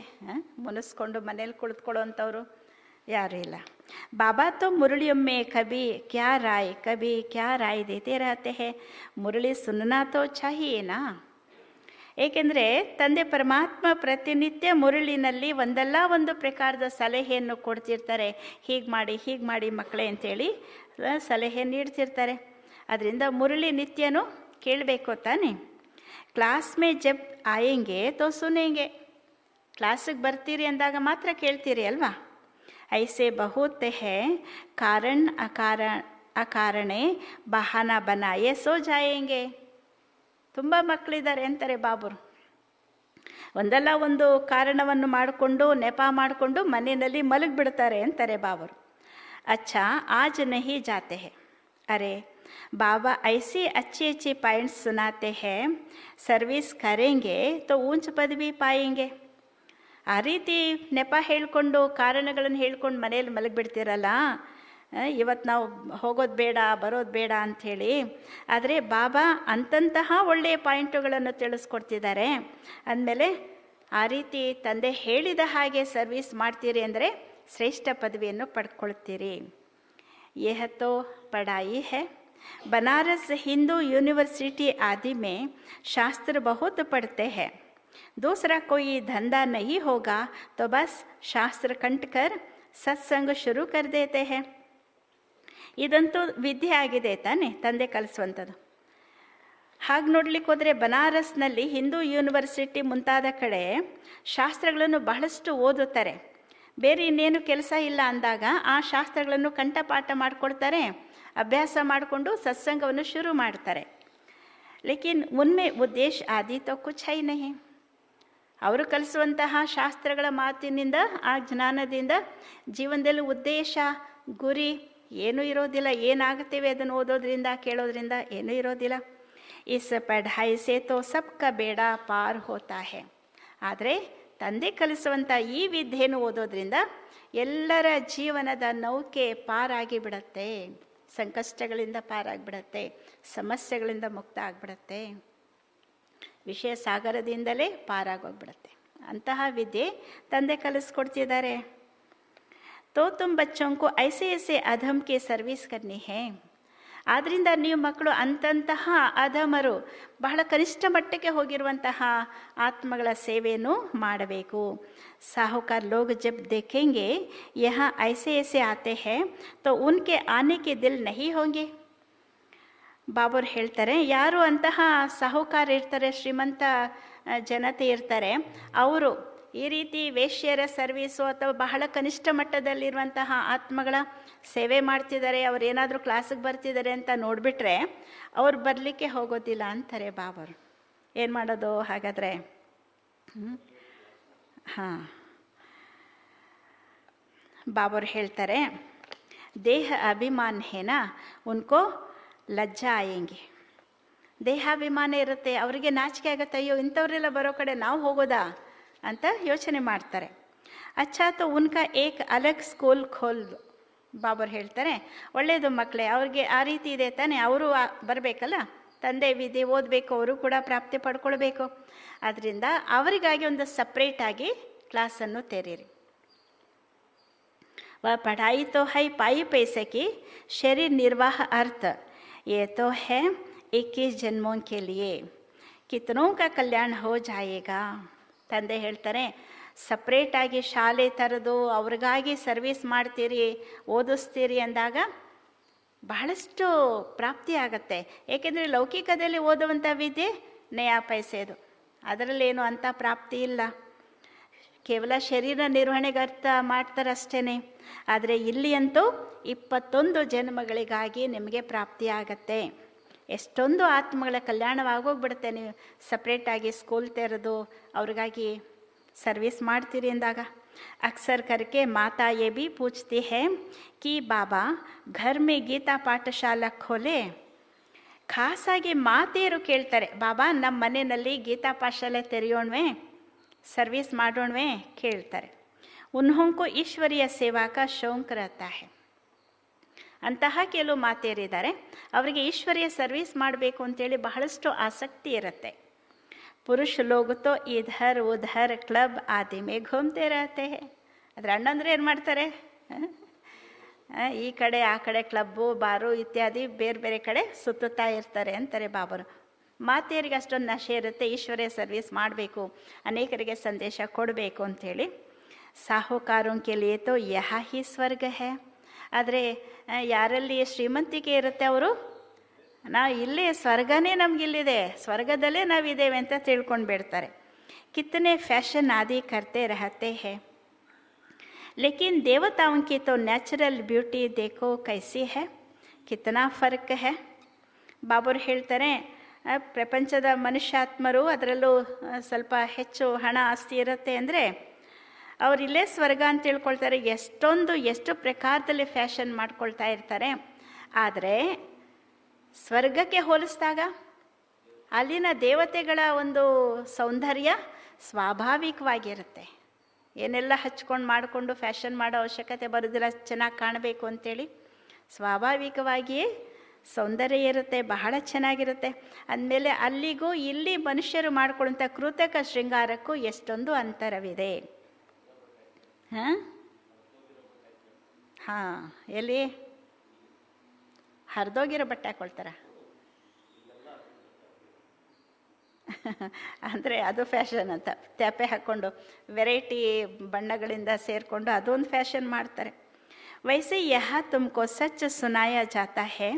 ಮುನಿಸ್ಕೊಂಡು ಮನೇಲಿ ಕುಳಿತುಕೊಳ್ಳೋ ಅಂಥವ್ರು ಯಾರೂ ಇಲ್ಲ. ಬಾಬಾ ತೋ ಮುರಳಿಯೊಮ್ಮೆ ಕಭಿ ಕ್ಯಾ ರಾಯ್ ದೇತೆ ರಹತೆ ಹೇ, ಮುರಳಿ ಸುನ್ನನಾ ತೋ ಚಾಹಿಯೇನಾ. ಏಕೆಂದರೆ ತಂದೆ ಪರಮಾತ್ಮ ಪ್ರತಿನಿತ್ಯ ಮುರಳಿನಲ್ಲಿ ಒಂದಲ್ಲ ಒಂದು ಪ್ರಕಾರದ ಸಲಹೆಯನ್ನು ಕೊಡ್ತಿರ್ತಾರೆ. ಹೀಗೆ ಮಾಡಿ ಮಕ್ಕಳೇ ಅಂತೇಳಿ ಸಲಹೆ ನೀಡ್ತಿರ್ತಾರೆ. ಅದರಿಂದ ಮುರಳಿ ನಿತ್ಯನೂ ಕೇಳಬೇಕು ತಾನೆ. ಕ್ಲಾಸ್ ಮೇ ಜಬ್ ಆಯೆಂಗೆ ತೋ ಸುನೇಂಗೆ, ಕ್ಲಾಸಿಗೆ ಬರ್ತೀರಿ ಅಂದಾಗ ಮಾತ್ರ ಕೇಳ್ತೀರಿ ಅಲ್ವಾ. ಐಸೆ ಬಹುತ್ ಹೇ ಕಾರಣ ಅಕಾರಣೆ ಬಹಾನಾ ಬನಾಯೆ ಸೋ ಜಾಯೆಂಗೆ. ತುಂಬ ಮಕ್ಕಳಿದ್ದಾರೆ ಅಂತಾರೆ ಬಾಬರು, ಒಂದಲ್ಲ ಒಂದು ಕಾರಣವನ್ನು ಮಾಡಿಕೊಂಡು ನೆಪ ಮಾಡಿಕೊಂಡು ಮನೆಯಲ್ಲಿ ಮಲಗಿಬಿಡ್ತಾರೆ ಅಂತಾರೆ ಬಾಬರು. ಅಚ್ಚಾ ಆಜ್ ನಹಿ ಜಾತೆ ಹೇ, ಅರೆ बाबा ऐसे अच्छे पॉइंट्स सुनाते हैं, सर्विस करेंगे तो ऊंच पद भी पाएंगे. ಆ ರೀತಿ ನೆಪ ಹೇಳ್ಕೊಂಡು ಕಾರಣಗಳನ್ನು ಹೇಳ್ಕೊಂಡು ಮನೇಲಿ ಮಲಗಿಬಿಡ್ತೀರಲ್ಲ, ಇವತ್ತು ನಾವು ಹೋಗೋದು ಬೇಡ ಬರೋದು ಬೇಡ ಅಂಥೇಳಿ. ಆದರೆ ಬಾಬಾ ಅಂತಹ ಒಳ್ಳೆಯ ಪಾಯಿಂಟುಗಳನ್ನು ತಿಳಿಸ್ಕೊಡ್ತಿದ್ದಾರೆ. ಅಂದಮೇಲೆ ಆ ರೀತಿ ತಂದೆ ಹೇಳಿದ ಹಾಗೆ ಸರ್ವಿಸ್ ಮಾಡ್ತೀರಿ ಅಂದರೆ ಶ್ರೇಷ್ಠ ಪದವಿಯನ್ನು ಪಡ್ಕೊಳ್ತೀರಿ. ಯಹ ತೋ ಪಢಾಯಿ ಹೈ, बनारस हिंदू यूनिवर्सिटी आदि में शास्त्र बहुत पढ़ते हैं. दूसरा कोई धंधा नहीं होगा तो बस शास्त्र कंठ कर सत्संग शुरू कर देते हैं. ಇದಂತೂ ವಿದ್ಯೆ ಆಗಿದೆ ತಾನೆ, ತಂದೆ ಕಲಿಸುವಂಥದ್ದು. ಹಾಗೆ ನೋಡ್ಲಿಕ್ಕೆ ಹೋದರೆ ಬನಾರಸ್ನಲ್ಲಿ ಹಿಂದೂ ಯೂನಿವರ್ಸಿಟಿ ಮುಂತಾದ ಕಡೆ ಶಾಸ್ತ್ರಗಳನ್ನು ಬಹಳಷ್ಟು ಓದುತ್ತಾರೆ. ಬೇರೆ ಇನ್ನೇನು ಕೆಲಸ ಇಲ್ಲ ಅಂದಾಗ ಆ ಶಾಸ್ತ್ರಗಳನ್ನು ಕಂಠಪಾಠ ಮಾಡಿಕೊಳ್ತಾರೆ, ಅಭ್ಯಾಸ ಮಾಡಿಕೊಂಡು ಸತ್ಸಂಗವನ್ನು ಶುರು ಮಾಡ್ತಾರೆ. ಲೇಕಿನ್ ಉನ್ಮೆ ಉದ್ದೇಶ ಆದಿ ತೋ ಕುಚ್ ಹೈ ನಹಿ. ಅವರು ಕಲಿಸುವಂತಹ ಶಾಸ್ತ್ರಗಳ ಮಾತಿನಿಂದ ಆ ಜ್ಞಾನದಿಂದ ಜೀವನದಲ್ಲಿ ಉದ್ದೇಶ ಗುರಿ ಏನೂ ಇರೋದಿಲ್ಲ. ಏನಾಗುತ್ತೇವೆ ಅದನ್ನು ಓದೋದ್ರಿಂದ ಕೇಳೋದ್ರಿಂದ ಏನೂ ಇರೋದಿಲ್ಲ. ಇಸ್ ಪಢಾಯಿ ಸೇ ತೋ ಸಬ್ಕ ಬೇಡ ಪಾರ್ ಹೋತಾ ಹೈ. ಆದರೆ ತಂದೆ ಕಲಿಸುವಂಥ ಈ ವಿದ್ಯೆಯನ್ನು ಓದೋದ್ರಿಂದ ಎಲ್ಲರ ಜೀವನದ ನೌಕೆ ಪಾರಾಗಿ ಬಿಡತ್ತೆ, ಸಂಕಷ್ಟಗಳಿಂದ ಪಾರಾಗಿಬಿಡತ್ತೆ, ಸಮಸ್ಯೆಗಳಿಂದ ಮುಕ್ತ ಆಗಿಬಿಡತ್ತೆ, ವಿಷಯ ಸಾಗರದಿಂದಲೇ ಪಾರಾಗೋಗ್ಬಿಡತ್ತೆ. ಅಂತಹ ವಿದ್ಯೆ ತಂದೆ ಕಲಿಸ್ಕೊಡ್ತಿದ್ದಾರೆ. ತೋ ತುಮ್ ಬಚ್ಚೋಂಕು ಐಸೆ ಅಧಮ್ ಕೆ ಸರ್ವಿಸ್ ಕರ್ನಿ ಹೇ. ಆದ್ದರಿಂದ ನೀವು ಮಕ್ಕಳು ಅಂತಹ ಅಧಮರು, ಬಹಳ ಕನಿಷ್ಠ ಮಟ್ಟಕ್ಕೆ ಹೋಗಿರುವಂತಹ ಆತ್ಮಗಳ ಸೇವೆಯನ್ನು ಮಾಡಬೇಕು. ಸಾಹುಕಾರ ಲೋಗ್ ಜಬ್ ದೇಖೆಂಗೆ ಯಹ ಐಸೆ ಆತೆ ಹೈ ತೋ ಉನ್ಕೆ ಆನೆ ಕೆ ದಿಲ್ ನಹಿ ಹೋಂಗೆ. ಬಾಬರು ಹೇಳ್ತಾರೆ, ಯಾರು ಅಂತಹ ಸಾಹುಕಾರ ಇರ್ತಾರೆ, ಶ್ರೀಮಂತ ಜನತೆ ಇರ್ತಾರೆ, ಅವರು ಈ ರೀತಿ ವೇಶ್ಯರ ಸರ್ವೀಸು ಅಥವಾ ಬಹಳ ಕನಿಷ್ಠ ಮಟ್ಟದಲ್ಲಿರುವಂತಹ ಆತ್ಮಗಳ ಸೇವೆ ಮಾಡ್ತಿದ್ದಾರೆ, ಅವ್ರು ಏನಾದರೂ ಕ್ಲಾಸಿಗೆ ಬರ್ತಿದ್ದಾರೆ ಅಂತ ನೋಡಿಬಿಟ್ರೆ ಅವ್ರು ಬರಲಿಕ್ಕೆ ಹೋಗೋದಿಲ್ಲ ಅಂತಾರೆ ಬಾಬರು. ಏನು ಮಾಡೋದು ಹಾಗಾದರೆ? ಹಾಂ, ಬಾಬರು ಹೇಳ್ತಾರೆ, ದೇಹ ಅಭಿಮಾನ ಹೇನಾ ಉನ್ಕೋ ಲಜ್ಜಾ ಆಯಂಗೆ. ದೇಹಾಭಿಮಾನ ಇರುತ್ತೆ, ಅವರಿಗೆ ನಾಚಿಕೆ ಆಗುತ್ತೆ, ಅಯ್ಯೋ ಇಂಥವ್ರೆಲ್ಲ ಬರೋ ಕಡೆ ನಾವು ಹೋಗೋದಾ ಅಂತ ಯೋಚನೆ ಮಾಡ್ತಾರೆ. ಅಚ್ಚಾ ತೋ ಉನ್ಕಾ ಏಕ್ ಅಲಗ್ ಸ್ಕೂಲ್ ಖೋಲ್. ಬಾಬರು ಹೇಳ್ತಾರೆ, ಒಳ್ಳೆಯದು ಮಕ್ಕಳೇ, ಅವ್ರಿಗೆ ಆ ರೀತಿ ಇದೆ ತಾನೇ, ಅವರು ಬರಬೇಕಲ್ಲ, ತಂದೆ ವಿಧಿ ಓದಬೇಕು, ಅವರು ಕೂಡ ಪ್ರಾಪ್ತಿ ಪಡ್ಕೊಳ್ಬೇಕು. ಆದ್ದರಿಂದ ಅವರಿಗಾಗಿ ಒಂದು ಸಪ್ರೇಟಾಗಿ ಕ್ಲಾಸನ್ನು ತೆರೀರಿ. वह पढ़ाई तो है पाई पैसे की, शरीर निर्वाह अर्थ ये तो है 21 जन्मों के लिए, कितनों का कल्याण हो जाएगा. ತಂದೆ ಹೇಳ್ತಾರೆ, ಸಪ್ರೇಟಾಗಿ ಶಾಲೆ ತರೋದು, ಅವ್ರಿಗಾಗಿ ಸರ್ವಿಸ್ ಮಾಡ್ತೀರಿ, ಓದಿಸ್ತೀರಿ ಅಂದಾಗ ಬಹಳಷ್ಟು ಪ್ರಾಪ್ತಿ ಆಗತ್ತೆ. ಏಕೆಂದರೆ ಲೌಕಿಕದಲ್ಲಿ ಓದುವಂಥ ವಿದ್ಯೆ ನಯಾ ಪೈಸೆದು, ಅದರಲ್ಲೇನು ಅಂಥ ಪ್ರಾಪ್ತಿ ಇಲ್ಲ, ಕೇವಲ ಶರೀರ ನಿರ್ವಹಣೆಗೆ ಅರ್ಥ ಮಾಡ್ತಾರಷ್ಟೇ. ಆದರೆ ಇಲ್ಲಿ ಅಂತೂ 21 ಜನ್ಮಗಳಿಗಾಗಿ ನಿಮಗೆ ಪ್ರಾಪ್ತಿಯಾಗತ್ತೆ. ಎಷ್ಟೊಂದು ಆತ್ಮಗಳ ಕಲ್ಯಾಣವಾಗೋಗ್ಬಿಡುತ್ತೆ ನೀವು ಸಪ್ರೇಟಾಗಿ ಸ್ಕೂಲ್ ತೆರೆದು ಅವ್ರಿಗಾಗಿ ಸರ್ವಿಸ್ ಮಾಡ್ತೀರಿ ಅಂದಾಗ. ಅಕ್ಸರ್ ಕರ್ಕೆ ಮಾತಾ ಯೇ ಭಿ ಪೂಚ್ತಿ ಹೈ ಕಿ ಬಾಬಾ ಘರ್ ಮೇ ಗೀತಾ ಪಾಠಶಾಲಾ ಖೋಲೆ. ಖಾಸಾಗಿ ಮಾತೆಯರು ಕೇಳ್ತಾರೆ, ಬಾಬಾ ನಮ್ಮ ಮನೆಯಲ್ಲಿ ಗೀತಾ ಪಾಠಶಾಲೆ ತೆರೆಯೋಣವೇ, ಸರ್ವಿಸ್ ಮಾಡೋಣವೇ ಕೇಳ್ತಾರೆ. ಉನ್ಹೋಂಕೋ ಈಶ್ವರೀಯ ಸೇವಾ ಕಾ ಶೌಕ್ ರಹತಾ ಹೈ. ಅಂತಹ ಕೆಲವು ಮಾತೆಯರಿದ್ದಾರೆ, ಅವರಿಗೆ ಈಶ್ವರೀಯ ಸರ್ವಿಸ್ ಮಾಡಬೇಕು ಅಂತೇಳಿ ಬಹಳಷ್ಟು ಆಸಕ್ತಿ ಇರುತ್ತೆ. ಪುರುಷ ಲೋಗ ತೋ ಇಧರ್ ಉಧರ್ ಕ್ಲಬ್ ಆದಿ ಮೇ ಘೂಮ್ತೆ ರಹತೆ ಹೈ. ಅದ್ರ ಅಣ್ಣಂದ್ರೆ ಏನು ಮಾಡ್ತಾರೆ, ಈ ಕಡೆ ಆ ಕಡೆ ಕ್ಲಬ್ಬು ಬಾರು ಇತ್ಯಾದಿ ಬೇರೆ ಬೇರೆ ಕಡೆ ಸುತ್ತುತ್ತಾ ಇರ್ತಾರೆ ಅಂತಾರೆ ಬಾಬರು. ಮಾತೆಯರಿಗೆ ಅಷ್ಟೊಂದು ನಶೆ ಇರುತ್ತೆ, ಈಶ್ವರ್ಯ ಸರ್ವಿಸ್ ಮಾಡಬೇಕು, ಅನೇಕರಿಗೆ ಸಂದೇಶ ಕೊಡಬೇಕು ಅಂಥೇಳಿ. ಸಾಹುಕಾರೋಂ ಕೆ ಲಿಯೇ ತೋ ಯಹ ಹಿ ಸ್ವರ್ಗ ಹೈ. ಆದರೆ ಯಾರಲ್ಲಿ ಶ್ರೀಮಂತಿಕೆ ಇರುತ್ತೆ ಅವರು, ನಾವು ಇಲ್ಲೇ ಸ್ವರ್ಗನೇ ನಮಗಿಲ್ಲಿದೆ, ಸ್ವರ್ಗದಲ್ಲೇ ನಾವಿದ್ದೇವೆ ಅಂತ ತಿಳ್ಕೊಂಡು ಬಿಡ್ತಾರೆ. ಕಿತ್ತನೆ ಫ್ಯಾಷನ್ ಆದಿ ಕರ್ತೆ ರಹತೆ ಹೈ, ಲೇಕಿನ್ ದೇವತಾओं की तो natural beauty Dekho ಕೈಸಿ high, ಕಿತ್ತನಾ ಫರ್ಕ್ high. ಬಾಬರು ಹೇಳ್ತಾರೆ, ಪ್ರಪಂಚದ ಮನುಷ್ಯಾತ್ಮರು, ಅದರಲ್ಲೂ ಸ್ವಲ್ಪ ಹೆಚ್ಚು ಹಣ ಆಸ್ತಿ ಇರುತ್ತೆ ಅಂದರೆ ಅವರಿಲ್ಲೇ ಸ್ವರ್ಗ ಅಂತ ತಿಳ್ಕೊಳ್ತಾರೆ. ಎಷ್ಟು ಪ್ರಕಾರದಲ್ಲಿ ಫ್ಯಾಷನ್ ಮಾಡ್ಕೊಳ್ತಾ ಇರ್ತಾರೆ. ಆದರೆ ಸ್ವರ್ಗಕ್ಕೆ ಹೋಲಿಸಿದಾಗ ಅಲ್ಲಿನ ದೇವತೆಗಳ ಒಂದು ಸೌಂದರ್ಯ ಸ್ವಾಭಾವಿಕವಾಗಿರುತ್ತೆ. ಏನೆಲ್ಲ ಹಚ್ಕೊಂಡು ಮಾಡಿಕೊಂಡು ಫ್ಯಾಷನ್ ಮಾಡೋ ಅವಶ್ಯಕತೆ ಬರೋದಿಲ್ಲ, ಚೆನ್ನಾಗಿ ಕಾಣಬೇಕು ಅಂಥೇಳಿ. ಸ್ವಾಭಾವಿಕವಾಗಿಯೇ ಸೌಂದರ್ಯ ಇರುತ್ತೆ, ಬಹಳ ಚೆನ್ನಾಗಿರುತ್ತೆ. ಅಂದಮೇಲೆ ಅಲ್ಲಿಗೂ ಇಲ್ಲಿ ಮನುಷ್ಯರು ಮಾಡ್ಕೊಳ್ಳುವಂಥ ಕೃತಕ ಶೃಂಗಾರಕ್ಕೂ ಎಷ್ಟೊಂದು ಅಂತರವಿದೆ. ಹಾಂ, ಎಲ್ಲಿ ಹರಿದೋಗಿರೋ ಬಟ್ಟೆ ಹಾಕ್ಕೊಳ್ತಾರ ಅಂದರೆ ಅದು ಫ್ಯಾಷನ್ ಅಂತ, ತ್ಯಾಪೆ ಹಾಕ್ಕೊಂಡು ವೆರೈಟಿ ಬಣ್ಣಗಳಿಂದ ಸೇರಿಕೊಂಡು ಅದೊಂದು ಫ್ಯಾಷನ್ ಮಾಡ್ತಾರೆ. वैसे यहाँ तुमको सच सुनाया जाता है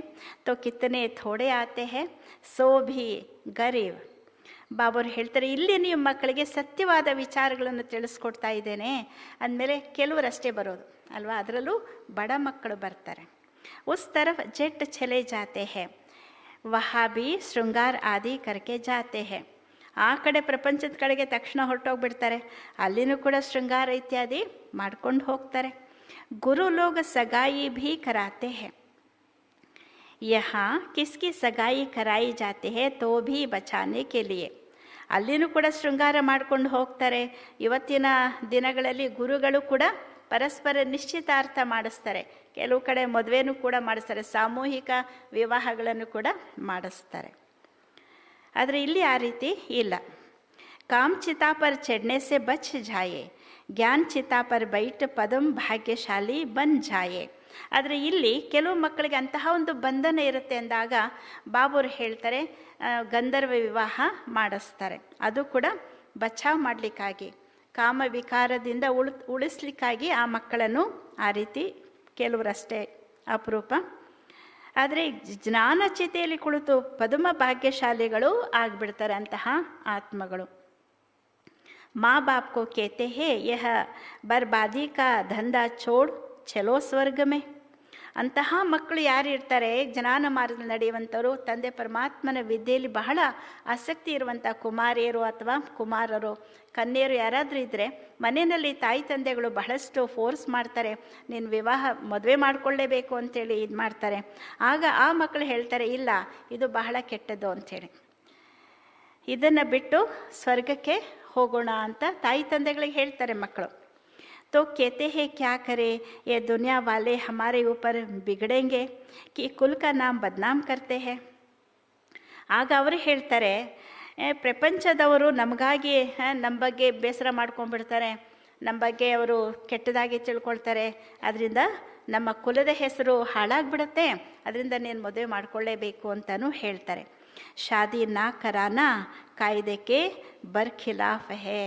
तो कितने थोड़े आते हैं, सो भी गरीब. ಬಾಬರು ಹೇಳ್ತಾರೆ, ಇಲ್ಲಿ ನೀವು ಮಕ್ಕಳಿಗೆ ಸತ್ಯವಾದ ವಿಚಾರಗಳನ್ನು ತಿಳಿಸ್ಕೊಡ್ತಾ ಇದ್ದೇನೆ ಅಂದಮೇಲೆ ಕೆಲವರಷ್ಟೇ ಬರೋದು ಅಲ್ವಾ, ಅದರಲ್ಲೂ ಬಡ ಮಕ್ಕಳು ಬರ್ತಾರೆ. ಉಸ್ ತರಫ್ ಜೆಟ್ ಚಲೆ ಜಾತೆ ಹೇ, ವಹಾ ಭಿ ಶೃಂಗಾರ್ ಆದಿ ಕರ್ಕೆ ಜಾತೆ ಹೇ. ಆ ಕಡೆ ಪ್ರಪಂಚದ ಕಡೆಗೆ ತಕ್ಷಣ ಹೊರಟೋಗ್ಬಿಡ್ತಾರೆ, ಅಲ್ಲಿನೂ ಕೂಡ ಶೃಂಗಾರ ಇತ್ಯಾದಿ ಮಾಡ್ಕೊಂಡು ಹೋಗ್ತಾರೆ. गुरु लोग सगाई भी कराते हैं, यहाँ किसकी सगाई कराई जाती है तो भी बचाने के लिए. ಅಲ್ಲಿನೂ ಕೂಡ ಶೃಂಗಾರ ಮಾಡ್ಕೊಂಡು ಹೋಗ್ತಾರೆ. ಇವತ್ತಿನ ದಿನಗಳಲ್ಲಿ ಗುರುಗಳು ಕೂಡ ಪರಸ್ಪರ ನಿಶ್ಚಿತಾರ್ಥ ಮಾಡಿಸ್ತಾರೆ, ಕೆಲವು ಕಡೆ ಮದುವೆನೂ ಕೂಡ ಮಾಡಿಸ್ತಾರೆ, ಸಾಮೂಹಿಕ ವಿವಾಹಗಳನ್ನು ಕೂಡ ಮಾಡಿಸ್ತಾರೆ. ಆದರೆ ಇಲ್ಲಿ ಆ ರೀತಿ ಇಲ್ಲ. ಕಾಮ್ ಚಿತಾ ಪರ್ ಚढ़ने से बच जाए, ಜ್ಞಾನ ಚಿತಾ ಪರ್ ಬೈಟ್ ಪದಂ ಭಾಗ್ಯಶಾಲಿ ಬನ್ ಜಾಯೆ. ಆದರೆ ಇಲ್ಲಿ ಕೆಲವು ಮಕ್ಕಳಿಗೆ ಅಂತಹ ಒಂದು ಬಂಧನ ಇರುತ್ತೆ ಅಂದಾಗ ಬಾಬುರು ಹೇಳ್ತಾರೆ, ಗಂಧರ್ವ ವಿವಾಹ ಮಾಡಿಸ್ತಾರೆ. ಅದು ಕೂಡ ಬಚಾವ್ ಮಾಡಲಿಕ್ಕಾಗಿ, ಕಾಮ ವಿಕಾರದಿಂದ ಉಳಿಸ್ಲಿಕ್ಕಾಗಿ ಆ ಮಕ್ಕಳನ್ನು ಆ ರೀತಿ ಕೆಲವರಷ್ಟೇ ಅಪರೂಪ. ಆದರೆ ಜ್ಞಾನಚಿತೆಯಲ್ಲಿ ಕುಳಿತು ಪದ್ಮ ಭಾಗ್ಯಶಾಲಿಗಳು ಆಗಿಬಿಡ್ತಾರೆ ಅಂತಹ ಆತ್ಮಗಳು. माँ बाप को कहते हैं यह बर्बादी का ದಂಧ छोड़ ಚಲೋ ಸ್ವರ್ಗ ಮೇ. ಅಂತಹ ಮಕ್ಕಳು ಯಾರು ಇರ್ತಾರೆ, ಜ್ಞಾನ ಮಾರ್ಗದಲ್ಲಿ ನಡೆಯುವಂಥವರು, ತಂದೆ ಪರಮಾತ್ಮನ ವಿದ್ಯೆಯಲ್ಲಿ ಬಹಳ ಆಸಕ್ತಿ ಇರುವಂಥ ಕುಮಾರಿಯರು ಅಥವಾ ಕುಮಾರರು, ಕನ್ಯೆಯರು ಯಾರಾದರೂ ಇದ್ದರೆ ಮನೆಯಲ್ಲಿ ತಾಯಿ ತಂದೆಗಳು ಬಹಳಷ್ಟು ಫೋರ್ಸ್ ಮಾಡ್ತಾರೆ, ನೀನು ಮದುವೆ ಮಾಡಿಕೊಳ್ಳೇಬೇಕು ಅಂತೇಳಿ ಇದು ಮಾಡ್ತಾರೆ. ಆಗ ಆ ಮಕ್ಕಳು ಹೇಳ್ತಾರೆ, ಇಲ್ಲ ಇದು ಬಹಳ ಕೆಟ್ಟದ್ದು ಅಂಥೇಳಿ, ಇದನ್ನು ಬಿಟ್ಟು ಸ್ವರ್ಗಕ್ಕೆ ಹೋಗೋಣ ಅಂತ ತಾಯಿ ತಂದೆಗಳಿಗೆ ಹೇಳ್ತಾರೆ ಮಕ್ಕಳು. तो कहते हैं क्या करें, ये दुनिया वाले हमारे ऊपर बिगड़ेंगे कि कुल का नाम बदनाम करते हैं. ಆಗ ಅವರು ಹೇಳ್ತಾರೆ, ಪ್ರಪಂಚದವರು ನಮಗಾಗಿ ನಮ್ಮ ಬಗ್ಗೆ ಬೇಸರ ಮಾಡ್ಕೊಂಡ್ಬಿಡ್ತಾರೆ, ನಮ್ಮ ಬಗ್ಗೆ ಅವರು ಕೆಟ್ಟದಾಗಿ ತಿಳ್ಕೊಳ್ತಾರೆ, ಅದರಿಂದ ನಮ್ಮ ಕುಲದ ಹೆಸರು ಹಾಳಾಗ್ಬಿಡುತ್ತೆ, ಅದರಿಂದ ನೀನು ಮದುವೆ ಮಾಡಿಕೊಳ್ಳೇಬೇಕು ಅಂತಲೂ ಹೇಳ್ತಾರೆ. ಶಾದಿ ನಾ ಕರಾನ ಕಾಯ್ದೆಗೆ ಬರ್ಖಿಲಾಫ್ ಹೇ.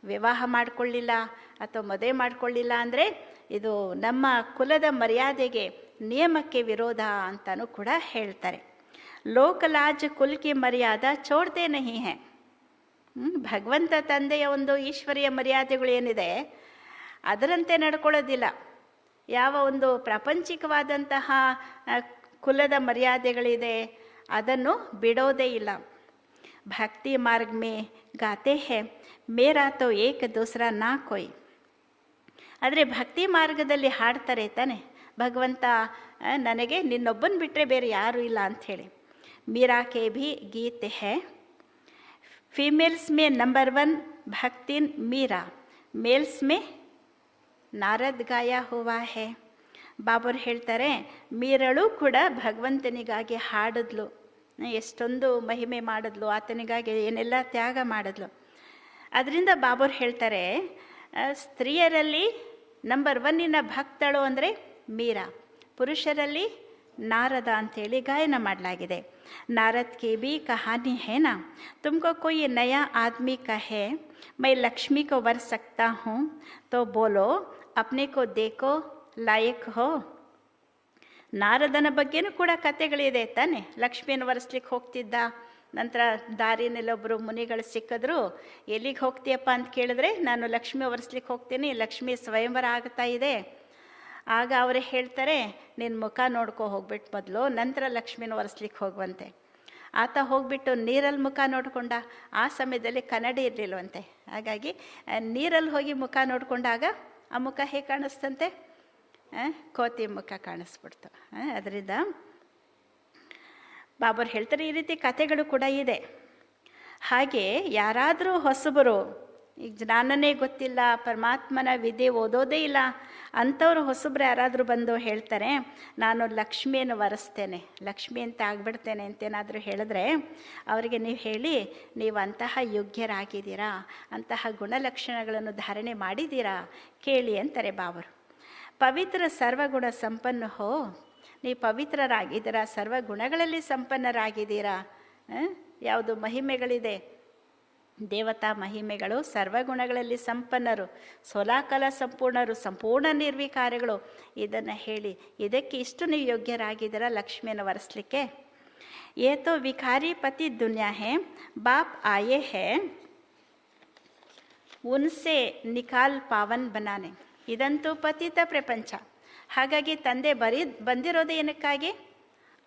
ವಿವಾಹ ಮಾಡಿಕೊಳ್ಳಿಲ್ಲ ಅಥವಾ ಮದುವೆ ಮಾಡಿಕೊಳ್ಳಿಲ್ಲ ಅಂದರೆ ಇದು ನಮ್ಮ ಕುಲದ ಮರ್ಯಾದೆಗೆ, ನಿಯಮಕ್ಕೆ ವಿರೋಧ ಅಂತಲೂ ಕೂಡ ಹೇಳ್ತಾರೆ. ಲೋಕಲಾಜ್ ಕುಲ್ ಕಿ ಮರ್ಯಾದ ಚೋಡ್ದೇ ನಹಿ ಹೇ. ಭಗವಂತ ತಂದೆಯ ಒಂದು ಈಶ್ವರೀಯ ಮರ್ಯಾದೆಗಳು ಏನಿದೆ ಅದರಂತೆ ನಡ್ಕೊಳ್ಳೋದಿಲ್ಲ. ಯಾವ ಒಂದು ಪ್ರಾಪಂಚಿಕವಾದಂತಹ ಕುಲದ ಮರ್ಯಾದೆಗಳಿದೆ ಅದನ್ನು ಬಿಡೋದೇ ಇಲ್ಲ. ಭಕ್ತಿ ಮಾರ್ಗ ಮೇ ಗಾತೆ ಹೇ ಮೇರಾ ತೋ ಏಕ ದೂಸರಾ ನಾ ಕೊಯ್. ಆದರೆ ಭಕ್ತಿ ಮಾರ್ಗದಲ್ಲಿ ಹಾಡ್ತಾರೆ ತಾನೆ, ಭಗವಂತ ನನಗೆ ನಿನ್ನೊಬ್ಬನ ಬಿಟ್ಟರೆ ಬೇರೆ ಯಾರೂ ಇಲ್ಲ ಅಂಥೇಳಿ. ಮೀರಾ ಕೆ ಭಿ ಗೀತ್ ಹೇ. ಫೀಮೇಲ್ಸ್ ಮೇ ನಂಬರ್ 1 ಭಕ್ತಿನ್ ಮೀರಾ, ಮೇಲ್ಸ್ ಮೇ ನಾರದ್ ಗಾಯ ಹುವಾ ಹೇ. ಬಾಬರು ಹೇಳ್ತಾರೆ, ಮೀರಳು ಕೂಡ ಭಗವಂತನಿಗಾಗಿ ಹಾಡಿದ್ಲು, ಎಷ್ಟೊಂದು ಮಹಿಮೆ ಮಾಡಿದ್ಲು, ಆತನಿಗಾಗಿ ಏನೆಲ್ಲ ತ್ಯಾಗ ಮಾಡಿದ್ಲು. ಅದರಿಂದ ಬಾಬರು ಹೇಳ್ತಾರೆ, ಸ್ತ್ರೀಯರಲ್ಲಿ ನಂಬರ್ 1 ಭಕ್ತಳು ಅಂದರೆ ಮೀರಾ, ಪುರುಷರಲ್ಲಿ ನಾರದ ಅಂಥೇಳಿ ಗಾಯನ ಮಾಡಲಾಗಿದೆ. ನಾರದ್ ಕಿ ಭಿ ಕಹಾನಿ ಹೇನಾ, ತುಮಕೋ ಕೋಯಿ ನಯಾ ಆದ್ಮಿ ಕಹೆ ಮೈ ಲಕ್ಷ್ಮಿ ಕೋ ವರ್ ಸಕ್ತಾ ಹೂँ ತೋ ಬೋಲೋ ಅಪ್ನೆ ಕೋ ದೇಕೋ ಲಾಯಕ್ ಹೋ. ನಾರದನ ಬಗ್ಗೆನೂ ಕೂಡ ಕಥೆಗಳಿದೆ ತಾನೆ. ಲಕ್ಷ್ಮಿಯನ್ನು ವರಿಸ್ಲಿಕ್ಕೆ ಹೋಗ್ತಿದ್ದ, ನಂತರ ದಾರಿನಲ್ಲೊಬ್ಬರು ಮುನಿಗಳು ಸಿಕ್ಕಿದ್ರು, ಎಲ್ಲಿಗೆ ಹೋಗ್ತೀಯಪ್ಪ ಅಂತ ಕೇಳಿದ್ರೆ, ನಾನು ಲಕ್ಷ್ಮಿ ಒರೆಸ್ಲಿಕ್ಕೆ ಹೋಗ್ತೀನಿ, ಲಕ್ಷ್ಮಿ ಸ್ವಯಂವರ ಆಗ್ತಾ ಇದೆ. ಆಗ ಅವರೇ ಹೇಳ್ತಾರೆ, ನಿನ್ನ ಮುಖ ನೋಡ್ಕೊ ಹೋಗ್ಬಿಟ್ಟು ಮೊದಲು, ನಂತರ ಲಕ್ಷ್ಮಿನ ಒರೆಸ್ಲಿಕ್ಕೆ ಹೋಗುವಂತೆ. ಆತ ಹೋಗ್ಬಿಟ್ಟು ನೀರಲ್ಲಿ ಮುಖ ನೋಡಿಕೊಂಡ. ಆ ಸಮಯದಲ್ಲಿ ಕನ್ನಡಿ ಇರಲಿಲ್ವಂತೆ, ಹಾಗಾಗಿ ನೀರಲ್ಲಿ ಹೋಗಿ ಮುಖ ನೋಡಿಕೊಂಡಾಗ ಆ ಮುಖ ಹೇಗೆ ಕಾಣಿಸ್ತಂತೆ, ಕೋತಿ ಮುಖ ಕಾಣಿಸ್ಬಿಡ್ತು. ಅದರಿಂದ ಬಾಬರು ಹೇಳ್ತಾರೆ, ಈ ರೀತಿ ಕಥೆಗಳು ಕೂಡ ಇದೆ. ಹಾಗೆ ಯಾರಾದರೂ ಹೊಸಬರು, ಈಗ ಜ್ಞಾನನೇ ಗೊತ್ತಿಲ್ಲ, ಪರಮಾತ್ಮನ ವಿದ್ಯೆ ಓದೋದೇ ಇಲ್ಲ ಅಂಥವ್ರು ಹೊಸಬ್ರು ಯಾರಾದರೂ ಬಂದು ಹೇಳ್ತಾರೆ, ನಾನು ಲಕ್ಷ್ಮಿಯನ್ನು ವರೆಸ್ತೇನೆ, ಲಕ್ಷ್ಮಿ ಅಂತ ಆಗಿಬಿಡ್ತೇನೆ ಅಂತೇನಾದರೂ ಹೇಳಿದ್ರೆ ಅವರಿಗೆ ನೀವು ಹೇಳಿ, ನೀವು ಅಂತಹ ಯೋಗ್ಯರಾಗಿದ್ದೀರಾ, ಅಂತಹ ಗುಣಲಕ್ಷಣಗಳನ್ನು ಧಾರಣೆ ಮಾಡಿದ್ದೀರಾ ಕೇಳಿ ಅಂತಾರೆ ಬಾಬರು. ಪವಿತ್ರ ಸರ್ವಗುಣ ಸಂಪನ್ನ ಹೋ, ನೀವು ಪವಿತ್ರರಾಗಿದ್ದೀರಾ, ಸರ್ವಗುಣಗಳಲ್ಲಿ ಸಂಪನ್ನರಾಗಿದ್ದೀರಾ. ಯಾವುದು ಮಹಿಮೆಗಳಿದೆ, ದೇವತಾ ಮಹಿಮೆಗಳು, ಸರ್ವಗುಣಗಳಲ್ಲಿ ಸಂಪನ್ನರು, ಸೋಲಾಕಲ ಸಂಪೂರ್ಣರು, ಸಂಪೂರ್ಣ ನಿರ್ವಿಕಾರಗಳು, ಇದನ್ನು ಹೇಳಿ ಇದಕ್ಕೆ ಇಷ್ಟು ನೀವು ಯೋಗ್ಯರಾಗಿದ್ದೀರಾ ಲಕ್ಷ್ಮಿಯನ್ನು ವರೆಸ್ಲಿಕ್ಕೆ. ಏ ತೋ ವಿಕಾರಿ ಪತಿ ದುನಿಯಾ ಹೇ, ಬಾಪ್ ಆಯೇ ಹೇ ಉನ್ಸೆ ನಿಕಾಲ್ ಪಾವನ್ ಬನಾನೆ. ಇದಂತೂ ಪತಿತ ಪ್ರಪಂಚ. ಹಾಗಾಗಿ ತಂದೆ ಬಂದಿರೋದು ಏನಕ್ಕಾಗಿ,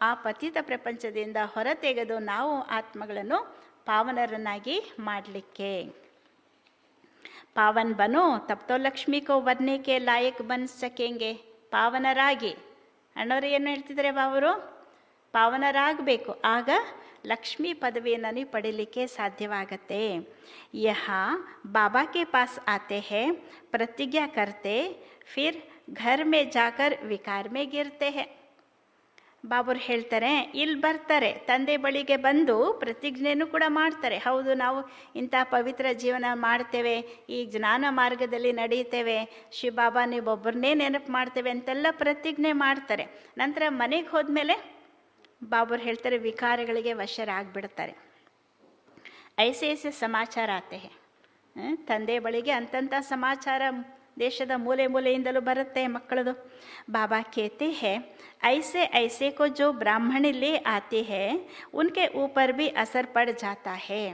ಆ ಪತಿತ ಪ್ರಪಂಚದಿಂದ ಹೊರತೆಗೆದು ನಾವು ಆತ್ಮಗಳನ್ನು ಪಾವನರನ್ನಾಗಿ ಮಾಡಲಿಕ್ಕೆ. ಪಾವನ್ ಬನೋ ತಬ್ ತೋ ಲಕ್ಷ್ಮಿ ಕೋ ವರ್ನೆ ಕೆ ಲಾಯಕ್ ಬನ್ ಸಕೆಂಗೆ. ಪಾವನರಾಗಿ, ಅಣ್ಣವರು ಏನು ಹೇಳ್ತಿದ್ದಾರೆ ಬಾಬರು, ಪಾವನರಾಗಬೇಕು, ಆಗ ಲಕ್ಷ್ಮೀ ಪದವಿಯನ್ನು ನೀವು ಪಡೀಲಿಕ್ಕೆ ಸಾಧ್ಯವಾಗತ್ತೆ. ಯಹ ಬಾಬಾ ಕೆ ಪಾಸ್ ಆತೆ ಹೇ, ಪ್ರತಿಜ್ಞಾ ಕರ್ತೆ, ಫಿರ್ ಘರ್ ಮೇ ಜಾಕರ್ ವಿಕಾರ ಮೇ ಗಿರ್ತೆ ಹೇ. ಬಾಬರು ಹೇಳ್ತಾರೆ, ಇಲ್ಲಿ ಬರ್ತಾರೆ, ತಂದೆ ಬಳಿಗೆ ಬಂದು ಪ್ರತಿಜ್ಞೆನೂ ಕೂಡ ಮಾಡ್ತಾರೆ. ಹೌದು, ನಾವು ಇಂಥ ಪವಿತ್ರ ಜೀವನ ಮಾಡ್ತೇವೆ, ಈ ಜ್ಞಾನ ಮಾರ್ಗದಲ್ಲಿ ನಡೀತೇವೆ, ಶಿವಬಾಬಾ ನೀವೊಬ್ಬರನ್ನೇ ನೆನಪು ಮಾಡ್ತೇವೆ ಅಂತೆಲ್ಲ ಪ್ರತಿಜ್ಞೆ ಮಾಡ್ತಾರೆ. ನಂತರ ಮನೆಗೆ ಹೋದ್ಮೇಲೆ ಬಾಬರು ಹೇಳ್ತಾರೆ, ವಿಕಾರಗಳಿಗೆ ವಶರಾಗ್ಬಿಡ್ತಾರೆ. ಐಸೆ ಐಸೆ ಸಮಾಚಾರ ಆತೆ ಹೇ. ತಂದೆ ಬಳಿಗೆ ಅಂತಂಥ ಸಮಾಚಾರ ದೇಶದ ಮೂಲೆ ಮೂಲೆಯಿಂದಲೂ ಬರುತ್ತೆ ಮಕ್ಕಳದು. ಬಾಬಾ कहते हैं ऐसे ऐसे को जो ब्राह्मण ले आते हैं उनके ऊपर भी असर पड़ जाता है.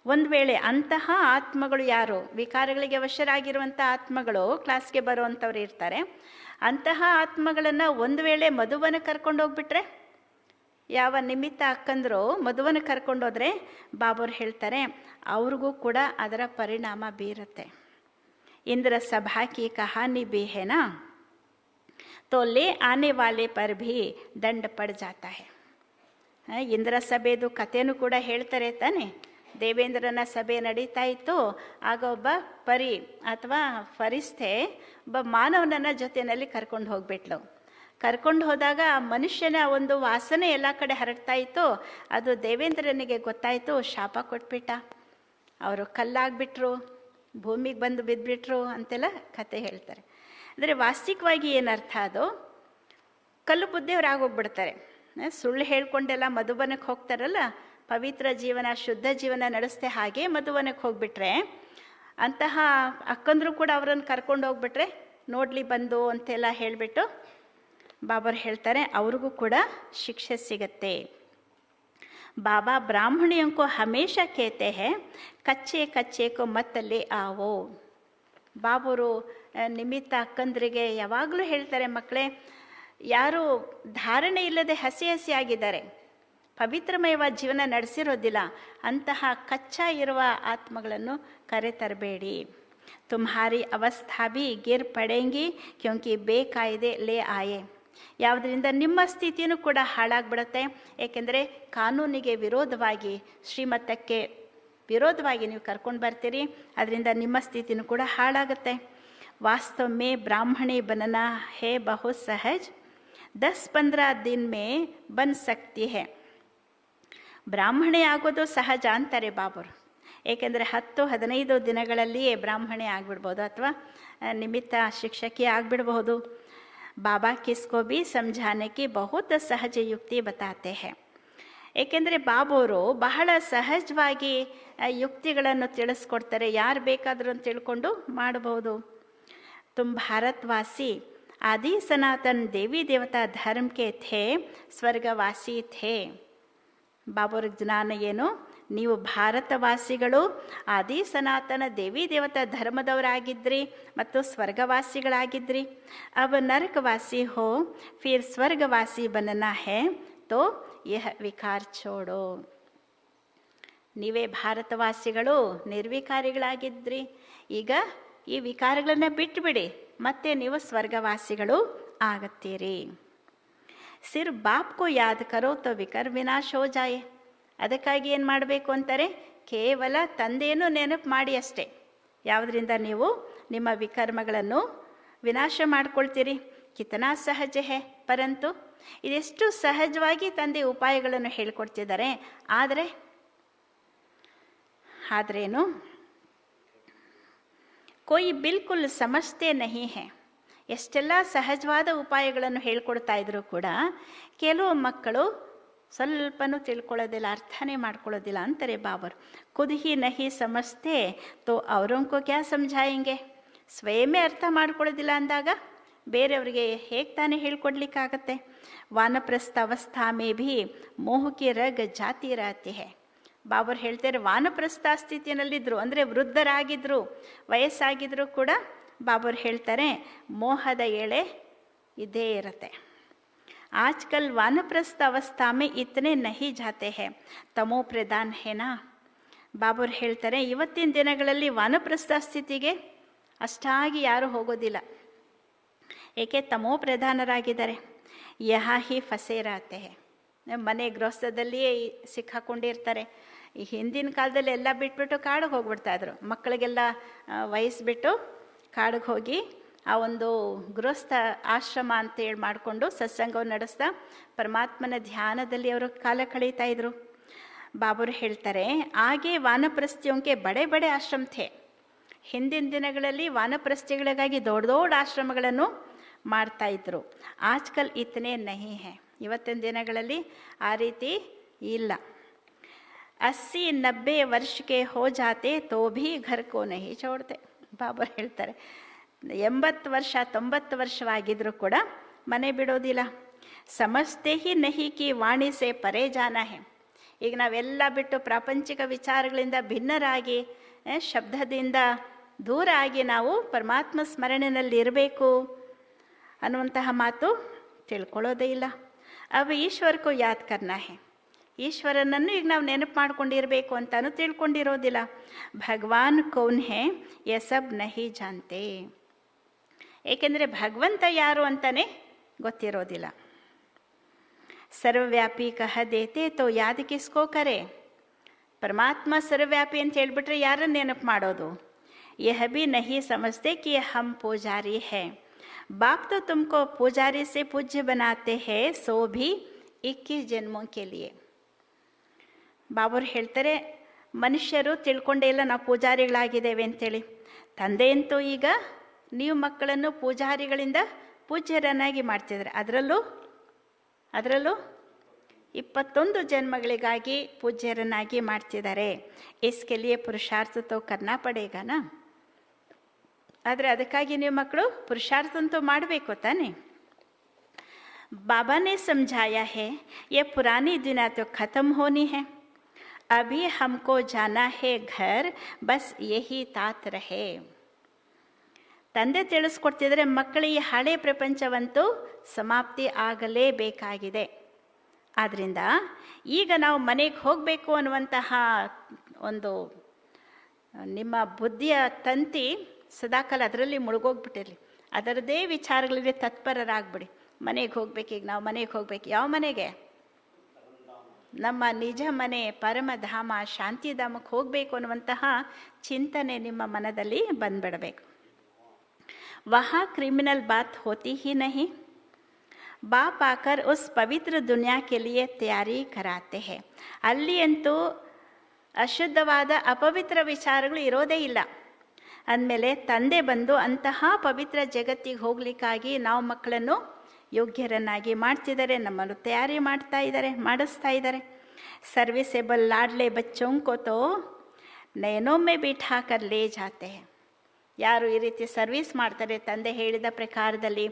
ಒಂದು ವೇಳೆ ಅಂತಹ ಆತ್ಮಗಳು ಯಾರು, ವಿಕಾರಗಳಿಗೆ ವಶರಾಗಿರುವಂಥ ಆತ್ಮಗಳು ಕ್ಲಾಸ್ಗೆ ಬರುವಂಥವ್ರು ಇರ್ತಾರೆ, ಅಂತಹ ಆತ್ಮಗಳನ್ನು ಒಂದು ವೇಳೆ ಮಧುವನ ಕರ್ಕೊಂಡು ಹೋಗ್ಬಿಟ್ರೆ, ಯಾವ ನಿಮಿತ್ತ ಅಕ್ಕಂದ್ರು ಮಧುವನ ಕರ್ಕೊಂಡೋದ್ರೆ ಬಾಬುರು ಹೇಳ್ತಾರೆ ಅವ್ರಿಗೂ ಕೂಡ ಅದರ ಪರಿಣಾಮ ಬೀರುತ್ತೆ. ಇಂದ್ರ ಸಭಾ ಕಿ ಕಹಾನಿ भी है ना, तो ले आने वाले पर भी ದಂಡ ಪಡ್ ಜಾತಾ है. ಇಂದ್ರ ಸಭೆದು ಕಥೆನೂ ಕೂಡ ಹೇಳ್ತಾರೆ ತಾನೆ. ದೇವೇಂದ್ರನ ಸಭೆ ನಡೀತಾ ಇತ್ತು, ಆಗ ಒಬ್ಬ ಪರಿ ಅಥವಾ ಫರಿಸ್ಥೆ ಒಬ್ಬ ಮಾನವನನ್ನ ಜೊತೆಯಲ್ಲಿ ಕರ್ಕೊಂಡು ಹೋಗ್ಬಿಟ್ಲು. ಕರ್ಕೊಂಡು ಹೋದಾಗ ಆ ಮನುಷ್ಯನ ಒಂದು ವಾಸನೆ ಎಲ್ಲ ಕಡೆ ಹರಡ್ತಾ ಇತ್ತು. ಅದು ದೇವೇಂದ್ರನಿಗೆ ಗೊತ್ತಾಯಿತು, ಶಾಪ ಕೊಟ್ಬಿಟ್ಟ. ಅವರು ಕಲ್ಲಾಗ್ಬಿಟ್ರು, ಭೂಮಿಗೆ ಬಂದು ಬಿದ್ದುಬಿಟ್ರು ಅಂತೆಲ್ಲ ಕತೆ ಹೇಳ್ತಾರೆ. ಅಂದರೆ ವಾಸ್ತವಿಕವಾಗಿ ಏನರ್ಥ, ಅದು ಕಲ್ಲು ಬುದ್ಧಿಯವರಾಗೋಗ್ಬಿಡ್ತಾರೆ. ಸುಳ್ಳು ಹೇಳ್ಕೊಂಡೆಲ್ಲ ಮಧುಬನಕ್ಕೆ ಹೋಗ್ತಾರಲ್ಲ, ಪವಿತ್ರ ಜೀವನ ಶುದ್ಧ ಜೀವನ ನಡೆಸ್ತೆ ಹಾಗೆ ಮಧುವನಕ್ಕೆ ಹೋಗ್ಬಿಟ್ರೆ, ಅಂತಹ ಅಕ್ಕಂದ್ರು ಕೂಡ ಅವರನ್ನು ಕರ್ಕೊಂಡು ಹೋಗ್ಬಿಟ್ರೆ ನೋಡಲಿ ಬಂದು ಅಂತೆಲ್ಲ ಹೇಳಿಬಿಟ್ಟು ಬಾಬರು ಹೇಳ್ತಾರೆ ಅವ್ರಿಗೂ ಕೂಡ ಶಿಕ್ಷೆ ಸಿಗತ್ತೆ. ಬಾಬಾ ಬ್ರಾಹ್ಮಣಿಯಂಕೋ ಹಮೇಶ ಕೇತೆ ಹೇ ಕಚ್ಚೆ ಕಚ್ಚೆಕೋ ಮತ್ತಲ್ಲಿ ಆವೋ. ಬಾಬರು ನಿಮಿತ್ತ ಅಕ್ಕಂದ್ರಿಗೆ ಯಾವಾಗಲೂ ಹೇಳ್ತಾರೆ, ಮಕ್ಕಳೇ ಯಾರು ಧಾರಣೆ ಇಲ್ಲದೆ ಹಸಿ ಹಸಿಯಾಗಿದ್ದಾರೆ, ಪವಿತ್ರಮಯವಾದ ಜೀವನ ನಡೆಸಿರೋದಿಲ್ಲ, ಅಂತಹ ಕಚ್ಚಾ ಇರುವ ಆತ್ಮಗಳನ್ನು ಕರೆತರಬೇಡಿ. ತುಮ್ಹಾರಿ ಅವಸ್ಥಾ ಭಿ ಗಿರ್ ಪಡೆಂಗಿ ಕ್ಯೋಂಕಿ ಬೇಕಾಯ್ದೆ ಲೇ ಆಯೆ. ಯಾವುದರಿಂದ ನಿಮ್ಮ ಸ್ಥಿತಿಯೂ ಕೂಡ ಹಾಳಾಗ್ಬಿಡುತ್ತೆ. ಏಕೆಂದರೆ ಕಾನೂನಿಗೆ ವಿರೋಧವಾಗಿ, ಶ್ರೀಮತಕ್ಕೆ ವಿರೋಧವಾಗಿ ನೀವು ಕರ್ಕೊಂಡು ಬರ್ತೀರಿ, ಅದರಿಂದ ನಿಮ್ಮ ಸ್ಥಿತಿಯೂ ಕೂಡ ಹಾಳಾಗುತ್ತೆ. ವಾಸ್ತವ ಮೇ ಬ್ರಾಹ್ಮಣಿ ಬನನಾ ಹೇ ಬಹು ಸಹಜ್, 10-15 दिन में ಬನ್ ಸಕ್ತಿ ಹೇ. ಬ್ರಾಹ್ಮಣೆ ಆಗೋದು ಸಹಜ ಅಂತಾರೆ ಬಾಬರು. ಏಕೆಂದರೆ 10-15 ದಿನಗಳಲ್ಲಿಯೇ ಬ್ರಾಹ್ಮಣೆ ಆಗಿಬಿಡ್ಬೋದು, ಅಥವಾ ನಿಮಿತ್ತ ಶಿಕ್ಷಕಿ ಆಗಿಬಿಡ್ಬಹುದು. ಬಾಬಾ ಕಿಸ್ಕೋ ಭಿ ಸಮझाने की बहुत ಸಹಜ ಯುಕ್ತಿ ಬತಾತೆ ಹೇ. ಏಕೆಂದರೆ ಬಾಬವರು ಬಹಳ ಸಹಜವಾಗಿ ಯುಕ್ತಿಗಳನ್ನು ತಿಳಿಸ್ಕೊಡ್ತಾರೆ, ಯಾರು ಬೇಕಾದರೂ ತಿಳ್ಕೊಂಡು ಮಾಡಬಹುದು. ತುಮ್ ಭಾರತವಾಸಿ ಆದಿ ಸನಾತನ್ ದೇವಿ ದೇವತಾ ಧರ್ಮ ಕೆ ಥೇ ಸ್ವರ್ಗವಾಸಿ ಥೇ. ಬಾಬರ ಜ್ಞಾನ ಏನು, ನೀವು ಭಾರತವಾಸಿಗಳು ಆದಿ ಸನಾತನ ದೇವಿ ದೇವತಾ ಧರ್ಮದವರಾಗಿದ್ರಿ ಮತ್ತು ಸ್ವರ್ಗವಾಸಿಗಳಾಗಿದ್ರಿ. ಅವ ನರಕವಾಸಿ ಹೋ ಫಿರ್ ಸ್ವರ್ಗವಾಸಿ ಬನನಾ ಹೇ ತೋ ಯಹ ವಿಕಾರ ಛೋಡೋ. ನೀವೇ ಭಾರತವಾಸಿಗಳು ನಿರ್ವಿಕಾರಿಗಳಾಗಿದ್ರಿ, ಈಗ ಈ ವಿಕಾರಗಳನ್ನು ಬಿಟ್ಟುಬಿಡಿ, ಮತ್ತೆ ನೀವು ಸ್ವರ್ಗವಾಸಿಗಳು ಆಗತ್ತೀರಿ. ಸಿರ್ ಬಾಪ್ಕೋ ಯಾದ್ ಕರೋ ತೋ ವಿಕರ್ ವಿನಾಶ ಹೋ ಜಾಯೆ. ಅದಕ್ಕಾಗಿ ಏನು ಮಾಡಬೇಕು ಅಂತಾರೆ, ಕೇವಲ ತಂದೆಯನ್ನು ನೆನಪು ಮಾಡಿ ಅಷ್ಟೇ. ಯಾವುದರಿಂದ ನೀವು ನಿಮ್ಮ ವಿಕರ್ಮಗಳನ್ನು ವಿನಾಶ ಮಾಡ್ಕೊಳ್ತೀರಿ. ಕಿತನಾ ಸಹಜ ಹೇ ಪರಂತು, ಇದೆಷ್ಟು ಸಹಜವಾಗಿ ತಂದೆ ಉಪಾಯಗಳನ್ನು ಹೇಳ್ಕೊಡ್ತಿದ್ದಾರೆ. ಆದ್ರೇನು ಕೋಯಿ ಬಿಲ್ಕುಲ್ ಸಮಜ್ತೆ ನಹಿ ಹೇ. ಎಷ್ಟೆಲ್ಲ ಸಹಜವಾದ ಉಪಾಯಗಳನ್ನು ಹೇಳ್ಕೊಡ್ತಾ ಇದ್ರು ಕೂಡ ಕೆಲವು ಮಕ್ಕಳು ಸ್ವಲ್ಪನೂ ತಿಳ್ಕೊಳ್ಳೋದಿಲ್ಲ, ಅರ್ಥನೇ ಮಾಡ್ಕೊಳ್ಳೋದಿಲ್ಲ ಅಂತಾರೆ ಬಾಬರು. ಖುದ್ ಹಿ ನಹಿ ಸಮಜ್ತೆ ತೋ ಅವರಂಕೋ ಕ್ಯಾ ಸಮझाएंगे. ಸ್ವಯಮೇ ಅರ್ಥ ಮಾಡ್ಕೊಳ್ಳೋದಿಲ್ಲ ಅಂದಾಗ ಬೇರೆಯವರಿಗೆ ಹೇಗೆ ತಾನೇ ಹೇಳ್ಕೊಡ್ಲಿಕ್ಕಾಗತ್ತೆ. ವಾನಪ್ರಸ್ಥ ಅವಸ್ಥಾ ಮೇ ಭಿ ಮೋಹಕ್ಕೆ ರಗ್ ಜಾತಿ ರಹತಿ ಹೇ. ಬಾಬರು ಹೇಳ್ತಾರೆ ವಾನಪ್ರಸ್ಥ ಸ್ಥಿತಿಯಲ್ಲಿದ್ದರು, ಅಂದರೆ ವೃದ್ಧರಾಗಿದ್ದರು, ವಯಸ್ಸಾಗಿದ್ದರೂ ಕೂಡ ಬಾಬರು ಹೇಳ್ತಾರೆ ಮೋಹದ ಎಳೆ ಇದ್ದೇ ಇರುತ್ತೆ. आजकल वानप्रस्थ अवस्था में इतने नहीं जाते हैं, तमो प्रधान है ना. ಬಾಬರು ಹೇಳ್ತಾರೆ ಇವತ್ತಿನ ದಿನಗಳಲ್ಲಿ ವಾನಪ್ರಸ್ಥ ಸ್ಥಿತಿಗೆ ಅಷ್ಟಾಗಿ ಯಾರೂ ಹೋಗೋದಿಲ್ಲ, ಏಕೆ ತಮೋ ಪ್ರಧಾನರಾಗಿದ್ದಾರೆ. ಯಹಾ ಹಿ ಫಸೇ ರಹತೆ ಹೇ. ಮನೆ ಗೃಹಸ್ಥದಲ್ಲಿಯೇ ಸಿಕ್ಕಾಕೊಂಡಿರ್ತಾರೆ. ಈ ಹಿಂದಿನ ಕಾಲದಲ್ಲಿ ಎಲ್ಲ ಬಿಟ್ಬಿಟ್ಟು ಕಾಡಿಗೆ ಹೋಗ್ಬಿಡ್ತಾಯಿದ್ರು. ಮಕ್ಕಳಿಗೆಲ್ಲ ವಹಿಸ್ಬಿಟ್ಟು ಕಾಡಿಗೆ ಹೋಗಿ ಆ ಒಂದು ಗೃಹಸ್ಥ ಆಶ್ರಮ ಅಂತೇಳಿ ಮಾಡಿಕೊಂಡು ಸತ್ಸಂಗವನ್ನು ನಡೆಸ್ತಾ ಪರಮಾತ್ಮನ ಧ್ಯಾನದಲ್ಲಿ ಅವರು ಕಾಲ ಕಳೀತಾ ಇದ್ರು. ಬಾಬರು ಹೇಳ್ತಾರೆ ಹಾಗೆ ವಾನಪ್ರಸ್ಥಿಯೋಂಕೆ ಬಡೆ ಬಡೆ ಆಶ್ರಮ ಥೇ. ಹಿಂದಿನ ದಿನಗಳಲ್ಲಿ ವಾನಪ್ರಸ್ಥಿಗಳಿಗಾಗಿ ದೊಡ್ಡ ದೊಡ್ಡ ಆಶ್ರಮಗಳನ್ನು ಮಾಡ್ತಾಯಿದ್ರು. ಆಜ್ಕಲ್ ಇತನೇ ನಹಿ ಹೇ. ಇವತ್ತಿನ ದಿನಗಳಲ್ಲಿ ಆ ರೀತಿ ಇಲ್ಲ. 80-90 ವರ್ಷಕ್ಕೆ ಹೋ ಜಾತೆ ತೋ ಭೀ ಘರ್ ಕೋ ನಹಿ ಚೋಡ್ತೆ. ಬಾಬರು ಹೇಳ್ತಾರೆ 80 ವರ್ಷ 90 ವರ್ಷವಾಗಿದ್ರೂ ಕೂಡ ಮನೆ ಬಿಡೋದಿಲ್ಲ. ಸಮಜ್ತೆ ಹಿ ನಹಿ ಕಿ ವಾಣಿ ಸೆ ಪರೇ ಜಾನ ಹೇ. ಈಗ ನಾವೆಲ್ಲ ಬಿಟ್ಟು ಪ್ರಾಪಂಚಿಕ ವಿಚಾರಗಳಿಂದ ಭಿನ್ನರಾಗಿ ಶಬ್ದದಿಂದ ದೂರ ಆಗಿ ನಾವು ಪರಮಾತ್ಮ ಸ್ಮರಣೆಯಲ್ಲಿ ಇರಬೇಕು ಅನ್ನುವಂತಹ ಮಾತು ತಿಳ್ಕೊಳ್ಳೋದೇ ಇಲ್ಲ. ಅವು ಈಶ್ವರಕ್ಕೂ ಯಾದ್ ಕರ್ನಾ ಹೇ, ಈಶ್ವರನನ್ನು ಈಗ ನಾವು ನೆನಪು ಮಾಡ್ಕೊಂಡಿರಬೇಕು ಅಂತಾನು ತಿಳ್ಕೊಂಡಿರೋದಿಲ್ಲ. ಭಗವಾನ್ ಕೌನ್ ಹೇ ಯೆ ಸಬ್ ನಹಿ ಜಾನ್ತೆ, ಏಕೆಂದರೆ ಭಗವಂತ ಯಾರು ಅಂತಾನೆ ಗೊತ್ತಿರೋದಿಲ್ಲ. ಸರ್ವವ್ಯಾಪಿ ಕಹ ದೇತೆ ತೋ ಯಾದ್ ಕಿಸ್ಕೋ ಕರೆ, ಪರಮಾತ್ಮ ಸರ್ವವ್ಯಾಪಿ ಅಂತ ಹೇಳ್ಬಿಟ್ರೆ ಯಾರನ್ನು ನೆನಪು ಮಾಡೋದು. ಯಹ ಭಿ ನಹಿ ಸಮಜ್ತೆ ಕಿ ಹಮ್ ಪೂಜಾರಿ ಹೇ, ಬಾಪ್ ತೋ ತುಮಕೋ ಪೂಜಾರಿ ಸೆ ಪೂಜ್ಯ ಬನಾತೆ ಹೇ, ಸೋ ಭಿ 21 ಜನ್ಮೋಂ ಕೆ ಲಿಯೆ. ಬಾಬರು ಹೇಳ್ತಾರೆ, ಮನುಷ್ಯರು ತಿಳ್ಕೊಂಡೇ ಇಲ್ಲ ನಾವು ಪೂಜಾರಿಗಳಾಗಿದ್ದೇವೆ ಅಂತೇಳಿ. ತಂದೆಯಂತೂ ಈಗ ನೀವು ಮಕ್ಕಳನ್ನು ಪೂಜಾರಿಗಳಿಂದ ಪೂಜ್ಯರನ್ನಾಗಿ ಮಾಡ್ತಿದ್ದಾರೆ. ಅದರಲ್ಲೂ 21 ಜನ್ಮಗಳಿಗಾಗಿ ಪೂಜ್ಯರನ್ನಾಗಿ ಮಾಡ್ತಿದ್ದಾರೆ. ಇಸ್ಕೆ ಲಿಯೆ ಪುರುಷಾರ್ಥ ತೋ ಕರ್ನಾ ಪಡೇಗಾನ. ಆದರೆ ಅದಕ್ಕಾಗಿ ನೀವು ಮಕ್ಕಳು ಪುರುಷಾರ್ಥ ಅಂತೂ ಮಾಡಬೇಕು ತಾನೆ. बाबा ने समझाया है ये पुरानी दुनिया तो ख़त्म होनी है, अभी हमको जाना है घर, बस यही तात रहे. ತಂದೆ ತಿಳಿಸ್ಕೊಡ್ತಿದ್ರೆ ಮಕ್ಕಳು ಈ ಹಳೆ ಪ್ರಪಂಚವಂತೂ ಸಮಾಪ್ತಿ ಆಗಲೇಬೇಕಾಗಿದೆ. ಆದ್ದರಿಂದ ಈಗ ನಾವು ಮನೆಗೆ ಹೋಗಬೇಕು ಅನ್ನುವಂತಹ ಒಂದು ನಿಮ್ಮ ಬುದ್ಧಿಯ ತಂತಿ ಸದಾಕಾಲ ಅದರಲ್ಲಿ ಮುಳುಗೋಗ್ಬಿಟ್ಟಿರಲಿ. ಅದರದ್ದೇ ವಿಚಾರಗಳಲ್ಲಿ ತತ್ಪರರಾಗ್ಬಿಡಿ. ಮನೆಗೆ ಹೋಗ್ಬೇಕು, ಈಗ ನಾವು ಮನೆಗೆ ಹೋಗ್ಬೇಕು. ಯಾವ ಮನೆಗೆ? ನಮ್ಮ ನಿಜ ಮನೆ, ಪರಮಧಾಮ, ಶಾಂತಿಧಾಮಕ್ಕೆ ಹೋಗಬೇಕು ಅನ್ನುವಂತಹ ಚಿಂತನೆ ನಿಮ್ಮ ಮನದಲ್ಲಿ ಬಂದ್ಬಿಡಬೇಕು. वहाँ क्रिमिनल बात होती ही नहीं. बाप आकर उस पवित्र दुनिया के लिए तैयारी कराते हैं. ಅಲ್ಲಿ ಅಂತೂ ಅಶುದ್ಧವಾದ ಅಪವಿತ್ರ ವಿಚಾರಗಳು ಇರೋದೇ ಇಲ್ಲ. ಅಂದಮೇಲೆ ತಂದೆ ಬಂದು ಅಂತಹ ಪವಿತ್ರ ಜಗತ್ತಿಗೆ ಹೋಗ್ಲಿಕ್ಕಾಗಿ ನಾವು ಮಕ್ಕಳನ್ನು ಯೋಗ್ಯರನ್ನಾಗಿ ಮಾಡ್ತಿದ್ದಾರೆ, ನಮ್ಮನ್ನು ತಯಾರಿ ಮಾಡಿಸ್ತಾ ಇದ್ದಾರೆ. ಸರ್ವಿಸೇಬಲ್ ಲಾಡ್ಲೆ ಬಚ್ಚೋं को तो नैनों में बिठा कर ले जाते हैं. ಯಾರು ಈ ರೀತಿ ಸರ್ವಿಸ್ ಮಾಡ್ತಾರೆ, ತಂದೆ ಹೇಳಿದ ಪ್ರಕಾರದಲ್ಲಿ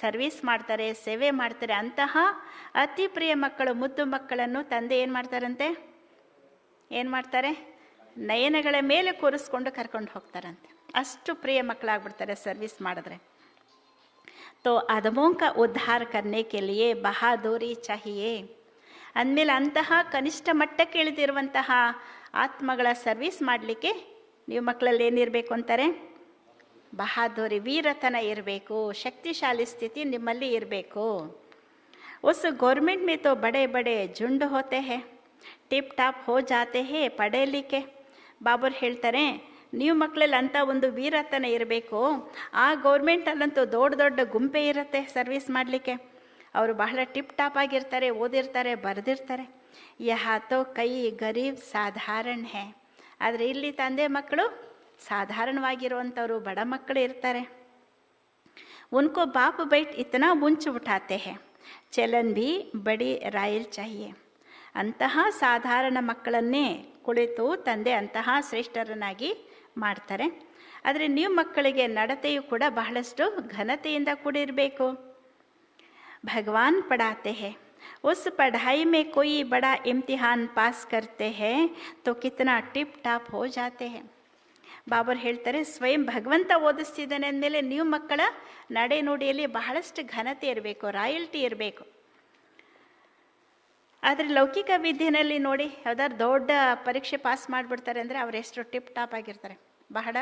ಸರ್ವಿಸ್ ಮಾಡ್ತಾರೆ, ಸೇವೆ ಮಾಡ್ತಾರೆ, ಅಂತಹ ಅತಿ ಪ್ರಿಯ ಮಕ್ಕಳು, ಮುದ್ದು ಮಕ್ಕಳನ್ನು ತಂದೆ ಏನು ಮಾಡ್ತಾರೆ? ನಯನಗಳ ಮೇಲೆ ಕೂರಿಸ್ಕೊಂಡು ಕರ್ಕೊಂಡು ಹೋಗ್ತಾರಂತೆ. ಅಷ್ಟು ಪ್ರಿಯ ಮಕ್ಕಳಾಗ್ಬಿಡ್ತಾರೆ ಸರ್ವಿಸ್ ಮಾಡಿದ್ರೆ. ತೋ ಅಧಮೋं का उद्धार करने के लिए बहादुरी चाहिए. ಅಂದಮೇಲೆ ಅಂತಹ ಕನಿಷ್ಠ ಮಟ್ಟಕ್ಕೆ ಇಳಿದಿರುವಂತಹ ಆತ್ಮಗಳ ಸರ್ವಿಸ್ ಮಾಡಲಿಕ್ಕೆ ನೀವು ಮಕ್ಕಳಲ್ಲಿ ಏನಿರಬೇಕು ಅಂತಾರೆ? ಬಹಾದೂರಿ, ವೀರತನ ಇರಬೇಕು, ಶಕ್ತಿಶಾಲಿ ಸ್ಥಿತಿ ನಿಮ್ಮಲ್ಲಿ ಇರಬೇಕು. उस गवर्नमेंट में तो बड़े बड़े झुंड होते हैं, ಟಿಪ್ ಟಾಪ್ ಹೋ ಜಾತೆ ಹೇ ಪಡೆ ಲಿಕೆ. ಬಾಬರ್ ಹೇಳ್ತಾರೆ, ನೀವು ಮಕ್ಕಳಲ್ಲಿ ಅಂಥ ಒಂದು ವೀರತನ ಇರಬೇಕು. ಆ ಗೌರ್ಮೆಂಟಲ್ಲಂತೂ ದೊಡ್ಡ ಗುಂಪೆ ಇರುತ್ತೆ ಸರ್ವಿಸ್ ಮಾಡಲಿಕ್ಕೆ. ಅವರು ಬಹಳ ಟಿಪ್ ಟಾಪ್ ಆಗಿರ್ತಾರೆ, ಓದಿರ್ತಾರೆ, ಬರೆದಿರ್ತಾರೆ. ಯಹಾತೋ ಕೈ ಗರೀಬ್ ಸಾಧಾರಣ ಹೇ. ಆದರೆ ಇಲ್ಲಿ ತಂದೆ ಮಕ್ಕಳು ಸಾಧಾರಣವಾಗಿರುವಂಥವ್ರು, ಬಡ ಮಕ್ಕಳು ಇರ್ತಾರೆ. ಉನ್ಕೋ ಬಾಪ್ ಬೈಟ್ ಇತನಾ ಮುಂಚೆ ಉಠಾತೆ ಹೇ, ಚಲನ್ ಭಿ ಬಡಿ ರಾಯಲ್ ಚಾಹಿಯೆ. ಅಂತಹ ಸಾಧಾರಣ ಮಕ್ಕಳನ್ನೇ ಕುಳಿತು ತಂದೆ ಅಂತಹ ಶ್ರೇಷ್ಠರನ್ನಾಗಿ ಮಾಡ್ತಾರೆ. ಆದರೆ ನೀವು ಮಕ್ಕಳಿಗೆ ನಡತೆಯು ಕೂಡ ಬಹಳಷ್ಟು ಘನತೆಯಿಂದ ಕೂಡಿರಬೇಕು. ಭಗವಾನ್ ಪಢಾತೆ ಹೇ, उस पढ़ाई में कोई बड़ा इम्तिहान पास करते हैं तो कितना टिप टाप हो जाते हैं. ಬಾಬರ್ ಹೇಳ್ತಾರೆ, ಸ್ವಯಂ ಭಗವಂತ ಓದಿಸ್ತಿದ್ದಾನೆ ಅಂದಮೇಲೆ ನೀವು ಮಕ್ಕಳ ನಡೆ ನುಡಿಯಲ್ಲಿ ಬಹಳಷ್ಟು ಘನತೆ ಇರಬೇಕು, ರಾಯಲ್ಟಿ ಇರಬೇಕು. ಆದರೆ ಲೌಕಿಕ ವಿದ್ಯೆನಲ್ಲಿ ನೋಡಿ, ಯಾವ್ದಾದ್ರು ದೊಡ್ಡ ಪರೀಕ್ಷೆ ಪಾಸ್ ಮಾಡಿಬಿಡ್ತಾರೆ ಅಂದರೆ ಅವರೆಷ್ಟು ಟಿಪ್ ಟಾಪ್ ಆಗಿರ್ತಾರೆ, ಬಹಳ.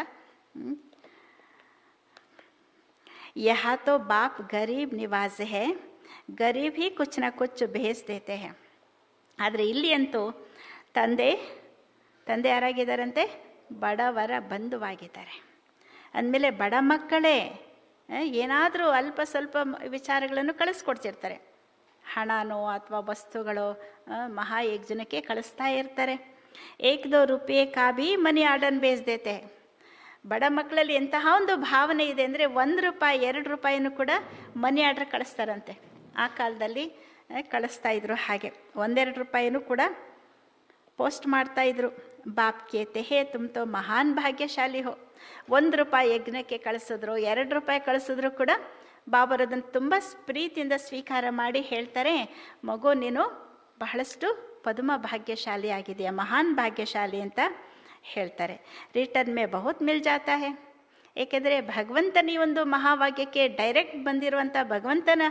ಯಹಾ ತೋ ಬಾಪ್ ಗರೀಬ್ ನಿವಾಸ್ ಹೇ, ಗರೀಬ್ ಹಿ ಕುಚ್ ನ ಕುಚ್ ಭೇಜ್ ದೇತೆ ಹೇ. ಆದರೆ ಇಲ್ಲಿ ಅಂತೂ ತಂದೆ ಯಾರಾಗಿದ್ದಾರಂತೆ? ಬಡವರ ಬಂಧುವಾಗಿದ್ದಾರೆ. ಅಂದಮೇಲೆ ಬಡ ಮಕ್ಕಳೇ ಏನಾದರೂ ಅಲ್ಪ ಸ್ವಲ್ಪ ವಿಚಾರಗಳನ್ನು ಕಳಿಸ್ಕೊಡ್ತಿರ್ತಾರೆ. ಹಣನೋ ಅಥವಾ ವಸ್ತುಗಳೋ ಮಹಾಯಜ್ಞಕ್ಕೆ ಕಳಿಸ್ತಾ ಇರ್ತಾರೆ. 1-2 ರೂಪಾಯಿ ಕಾ ಭಿ ಮನಿ ಆರ್ಡರ್ ಬೇಸ್ದೇತೆ. ಬಡ ಮಕ್ಕಳಲ್ಲಿ ಎಂತಹ ಒಂದು ಭಾವನೆ ಇದೆ ಅಂದರೆ 1 ರೂಪಾಯಿ 2 ರೂಪಾಯಿನೂ ಕೂಡ ಮನಿ ಆರ್ಡರ್ ಕಳಿಸ್ತಾರಂತೆ. ಆ ಕಾಲದಲ್ಲಿ ಕಳಿಸ್ತಾ ಇದ್ರು. ಹಾಗೆ 1-2 ರೂಪಾಯಿನೂ ಕೂಡ ಪೋಸ್ಟ್ ಮಾಡ್ತಾಯಿದ್ರು. ಬಾಪ್ ಕೇತೆ ಹೇ ತುಮ್ ತೋ ಮಹಾನ್ ಭಾಗ್ಯಶಾಲಿ ಹೋ. 1 ರೂಪಾಯಿ ಯಜ್ಞಕ್ಕೆ ಕಳಿಸಿದ್ರು, 2 ರೂಪಾಯಿ ಕಳಿಸಿದ್ರು ಕೂಡ ಬಾಬರ್ ಅದನ್ನು ತುಂಬ ಪ್ರೀತಿಯಿಂದ ಸ್ವೀಕಾರ ಮಾಡಿ ಹೇಳ್ತಾರೆ, ಮಗು ನೀನು ಬಹಳಷ್ಟು ಪದ್ಮ ಭಾಗ್ಯಶಾಲಿ ಆಗಿದೆಯಾ, ಮಹಾನ್ ಭಾಗ್ಯಶಾಲಿ ಅಂತ ಹೇಳ್ತಾರೆ. ರಿಟರ್ನ್ ಮೇ ಬಹುತ್ ಮಿಲ್ ಜಾತಾ ಹೈ. ಏಕೆಂದರೆ ಭಗವಂತನ ಈ ಒಂದು ಮಹಾಭಾಗ್ಯಕ್ಕೆ ಡೈರೆಕ್ಟ್ ಬಂದಿರುವಂಥ ಭಗವಂತನ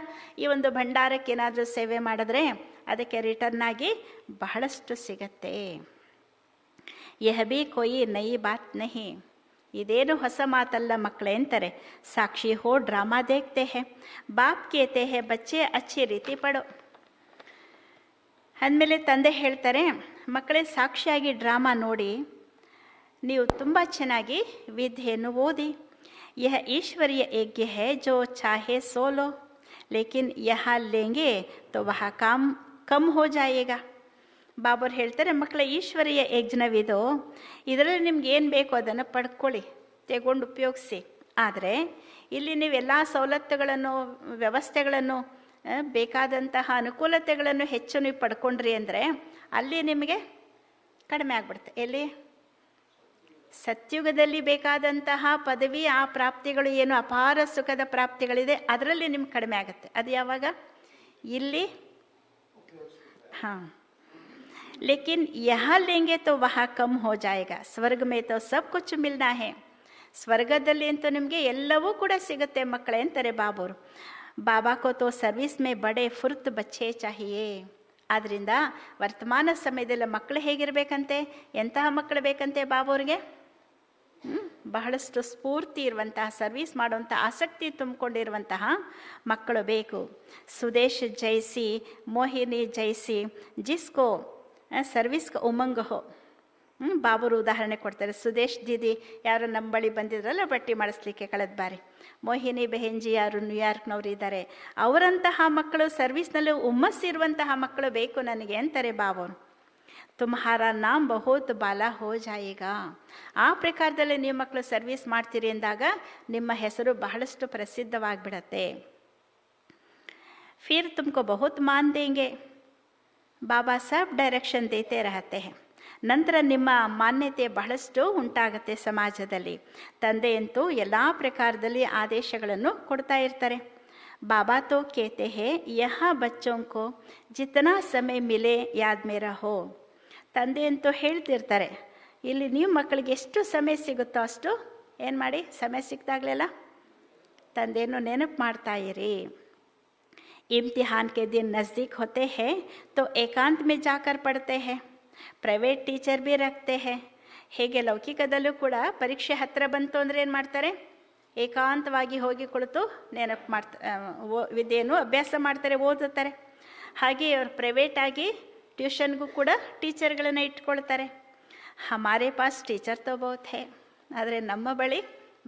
ಈ ಒಂದು ಭಂಡಾರಕ್ಕೆ ಏನಾದರೂ ಸೇವೆ ಮಾಡಿದ್ರೆ ಅದಕ್ಕೆ ರಿಟರ್ನ್ ಆಗಿ ಬಹಳಷ್ಟು ಸಿಗತ್ತೆ. ಯಹ ಭಿ ಕೋಯಿ ನಯಿ ಬಾತ್ ನಹಿ. ಇದೇನು ಹೊಸ ಮಾತಲ್ಲ ಮಕ್ಕಳೇ ಅಂತಾರೆ. ಸಾಕ್ಷಿ ಹೋ ಡ್ರಾಮಾ ದೇಖ್ತೆ ಹೇ, ಬಾಪ್ ಕೇತೆ ಹೇ ಬಚ್ಚೆ ಅಚ್ಚಿ ರೀತಿ ಪಡೋ. ಅಂದಮೇಲೆ ತಂದೆ ಹೇಳ್ತಾರೆ, ಮಕ್ಕಳೇ ಸಾಕ್ಷಿಯಾಗಿ ಡ್ರಾಮಾ ನೋಡಿ, ನೀವು ತುಂಬ ಚೆನ್ನಾಗಿ ವಿದ್ಯೆಯನ್ನು ಓದಿ. ಯಹ ಈಶ್ವರೀಯ ಯಜ್ಞ ಹೇ ಜೋ ಚಾಹೆ ಸೋಲೋ, ಲೇಕಿನ್ ಯಹ ಲೇಂಗೆ ತೋ ವಹ ಕಮ್ ಹೋ ಜಾಯೇಗಾ. ಬಾಬರ್ ಹೇಳ್ತಾರೆ, ಮಕ್ಕಳ ಈಶ್ವರೀಯ ಯಜ್ಞವಿದು, ಇದರಲ್ಲಿ ನಿಮ್ಗೆ ಏನು ಬೇಕೋ ಅದನ್ನು ಪಡ್ಕೊಳ್ಳಿ, ತೆಗೊಂಡು ಉಪಯೋಗಿಸಿ. ಆದರೆ ಇಲ್ಲಿ ನೀವೆಲ್ಲ ಸವಲತ್ತುಗಳನ್ನು, ವ್ಯವಸ್ಥೆಗಳನ್ನು, ಬೇಕಾದಂತಹ ಅನುಕೂಲತೆಗಳನ್ನು ಹೆಚ್ಚು ನೀವು ಪಡ್ಕೊಂಡ್ರಿ ಅಂದರೆ ಅಲ್ಲಿ ನಿಮಗೆ ಕಡಿಮೆ ಆಗ್ಬಿಡುತ್ತೆ. ಎಲ್ಲಿ ಸತ್ಯುಗದಲ್ಲಿ ಬೇಕಾದಂತಹ ಪದವಿ, ಆ ಪ್ರಾಪ್ತಿಗಳು ಏನು ಅಪಾರ ಸುಖದ ಪ್ರಾಪ್ತಿಗಳಿದೆ, ಅದರಲ್ಲಿ ನಿಮ್ಗೆ ಕಡಿಮೆ ಆಗುತ್ತೆ. ಅದು ಯಾವಾಗ? ಇಲ್ಲಿ. ಹಾಂ. लेकिन यहाँ लेंगे तो वहाँ कम हो जाएगा. ಸ್ವರ್ಗ ಮೇ ತೋ ಸಬ್ ಕುಚ್ ಮಿಲ್ನಾ ಹೇ. ಸ್ವರ್ಗದಲ್ಲಿ ಅಂತೂ ನಿಮಗೆ ಎಲ್ಲವೂ ಕೂಡ ಸಿಗುತ್ತೆ ಮಕ್ಕಳೇ ಅಂತಾರೆ ಬಾಬರು. ಬಾಬಾ ಕೋ ತೋ ಸರ್ವಿಸ್ ಮೇ ಬಡೆ ಫುರ್ತ್ ಬಚ್ಚೆ ಚಾಹಿಯೇ. ಆದ್ದರಿಂದ ವರ್ತಮಾನ ಸಮಯದಲ್ಲಿ ಮಕ್ಕಳು ಹೇಗಿರಬೇಕಂತೆ, ಎಂತಹ ಮಕ್ಕಳು ಬೇಕಂತೆ ಬಾಬೋರಿಗೆ? ಬಹಳಷ್ಟು ಸ್ಫೂರ್ತಿ ಇರುವಂತಹ, ಸರ್ವಿಸ್ ಮಾಡುವಂಥ ಆಸಕ್ತಿ ತುಂಬಿಕೊಂಡಿರುವಂತಹ ಮಕ್ಕಳು ಬೇಕು. ಸುದೇಶ್ ಜೈಸಿ, ಮೋಹಿನಿ ಜೈಸಿ, ಜಿಸ್ಕೋ ಸರ್ವಿಸ್ ಉಮಂಗ್ ಹೋ. ಬಾಬರು ಉದಾಹರಣೆ ಕೊಡ್ತಾರೆ. ಸುದೇಶ್ ದೀದಿ ಯಾರು ನಮ್ಮ ಬಳಿ ಬಂದಿದ್ರಲ್ಲ ಬಟ್ಟೆ ಮಾಡಿಸ್ಲಿಕ್ಕೆ ಕಳೆದ ಬಾರಿ, ಮೋಹಿನಿ ಬೆಹೆಂಜಿ ಯಾರು ನ್ಯೂಯಾರ್ಕ್ನವ್ರು ಇದ್ದಾರೆ, ಅವರಂತಹ ಮಕ್ಕಳು, ಸರ್ವಿಸ್ನಲ್ಲಿ ಹುಮ್ಮಸ್ಸಿರುವಂತಹ ಮಕ್ಕಳು ಬೇಕು ನನಗೆ ಅಂತಾರೆ ಬಾಬರು. ತುಮ್ಹಾರ ನಾಮ್ ಬಹುತ್ ಬಾಲ ಹೋ ಜಾಯೇಗಾ. ಆ ಪ್ರಕಾರದಲ್ಲಿ ನೀವು ಮಕ್ಕಳು ಸರ್ವಿಸ್ ಮಾಡ್ತೀರಿ ಎಂದಾಗ ನಿಮ್ಮ ಹೆಸರು ಬಹಳಷ್ಟು ಪ್ರಸಿದ್ಧವಾಗಿಬಿಡತ್ತೆ. ಫಿರ್ ತುಮಕೋ ಬಹುತ್ ಮಾನ್ ದೇಂಗೆ. ಬಾಬಾ ಸಬ್ ಡೈರೆಕ್ಷನ್ ದೇತೆ ರಹತೆ ಹೇ. ನಂತರ ನಿಮ್ಮ ಮಾನ್ಯತೆ ಬಹಳಷ್ಟು ಉಂಟಾಗುತ್ತೆ ಸಮಾಜದಲ್ಲಿ. ತಂದೆಯಂತೂ ಎಲ್ಲ ಪ್ರಕಾರದಲ್ಲಿ ಆದೇಶಗಳನ್ನು ಕೊಡ್ತಾ ಇರ್ತಾರೆ. ಬಾಬಾ ತೋ ಕೇತೆ ಹೇ ಯಹ ಬಚ್ಚೋಂಕೋ ಜಿತನಾ ಸಮಯ ಮಿಲೆ ಯಾದ್ ಮೇ ರಹೋ. ತಂದೆಯಂತೂ ಹೇಳ್ತಿರ್ತಾರೆ, ಇಲ್ಲಿ ನೀವು ಮಕ್ಕಳಿಗೆ ಎಷ್ಟು ಸಮಯ ಸಿಗುತ್ತೋ ಅಷ್ಟು ಏನು ಮಾಡಿ, ಸಮಯ ಸಿಕ್ತಾಗಲೆಲ್ಲ ತಂದೆಯನ್ನು ನೆನಪು ಮಾಡ್ತಾ ಇರಿ. इम्तिहान के दिन नज़दीक होते हैं तो एकांत में जाकर पढ़ते हैं. ಪ್ರೈವೇಟ್ ಟೀಚರ್ ಭೀ ರಖತೆ ಹೇ. ಹೇಗೆ ಲೌಕಿಕದಲ್ಲೂ ಕೂಡ ಪರೀಕ್ಷೆ ಹತ್ತಿರ ಬಂತು ಅಂದರೆ ಏನು ಮಾಡ್ತಾರೆ, ಏಕಾಂತವಾಗಿ ಹೋಗಿ ಕುಳಿತು ನೆನಪು ವಿದ್ಯೆಯನ್ನು ಅಭ್ಯಾಸ ಮಾಡ್ತಾರೆ, ಓದುತ್ತಾರೆ. ಹಾಗೆ ಅವ್ರು ಪ್ರೈವೇಟಾಗಿ ಟ್ಯೂಷನ್ಗೂ ಕೂಡ ಟೀಚರ್ಗಳನ್ನು ಇಟ್ಕೊಳ್ತಾರೆ. ಹಮಾರೆ ಪಾಸ್ ಟೀಚರ್ ತೋ ಬಹುತ್ ಹೇ. ಆದರೆ ನಮ್ಮ ಬಳಿ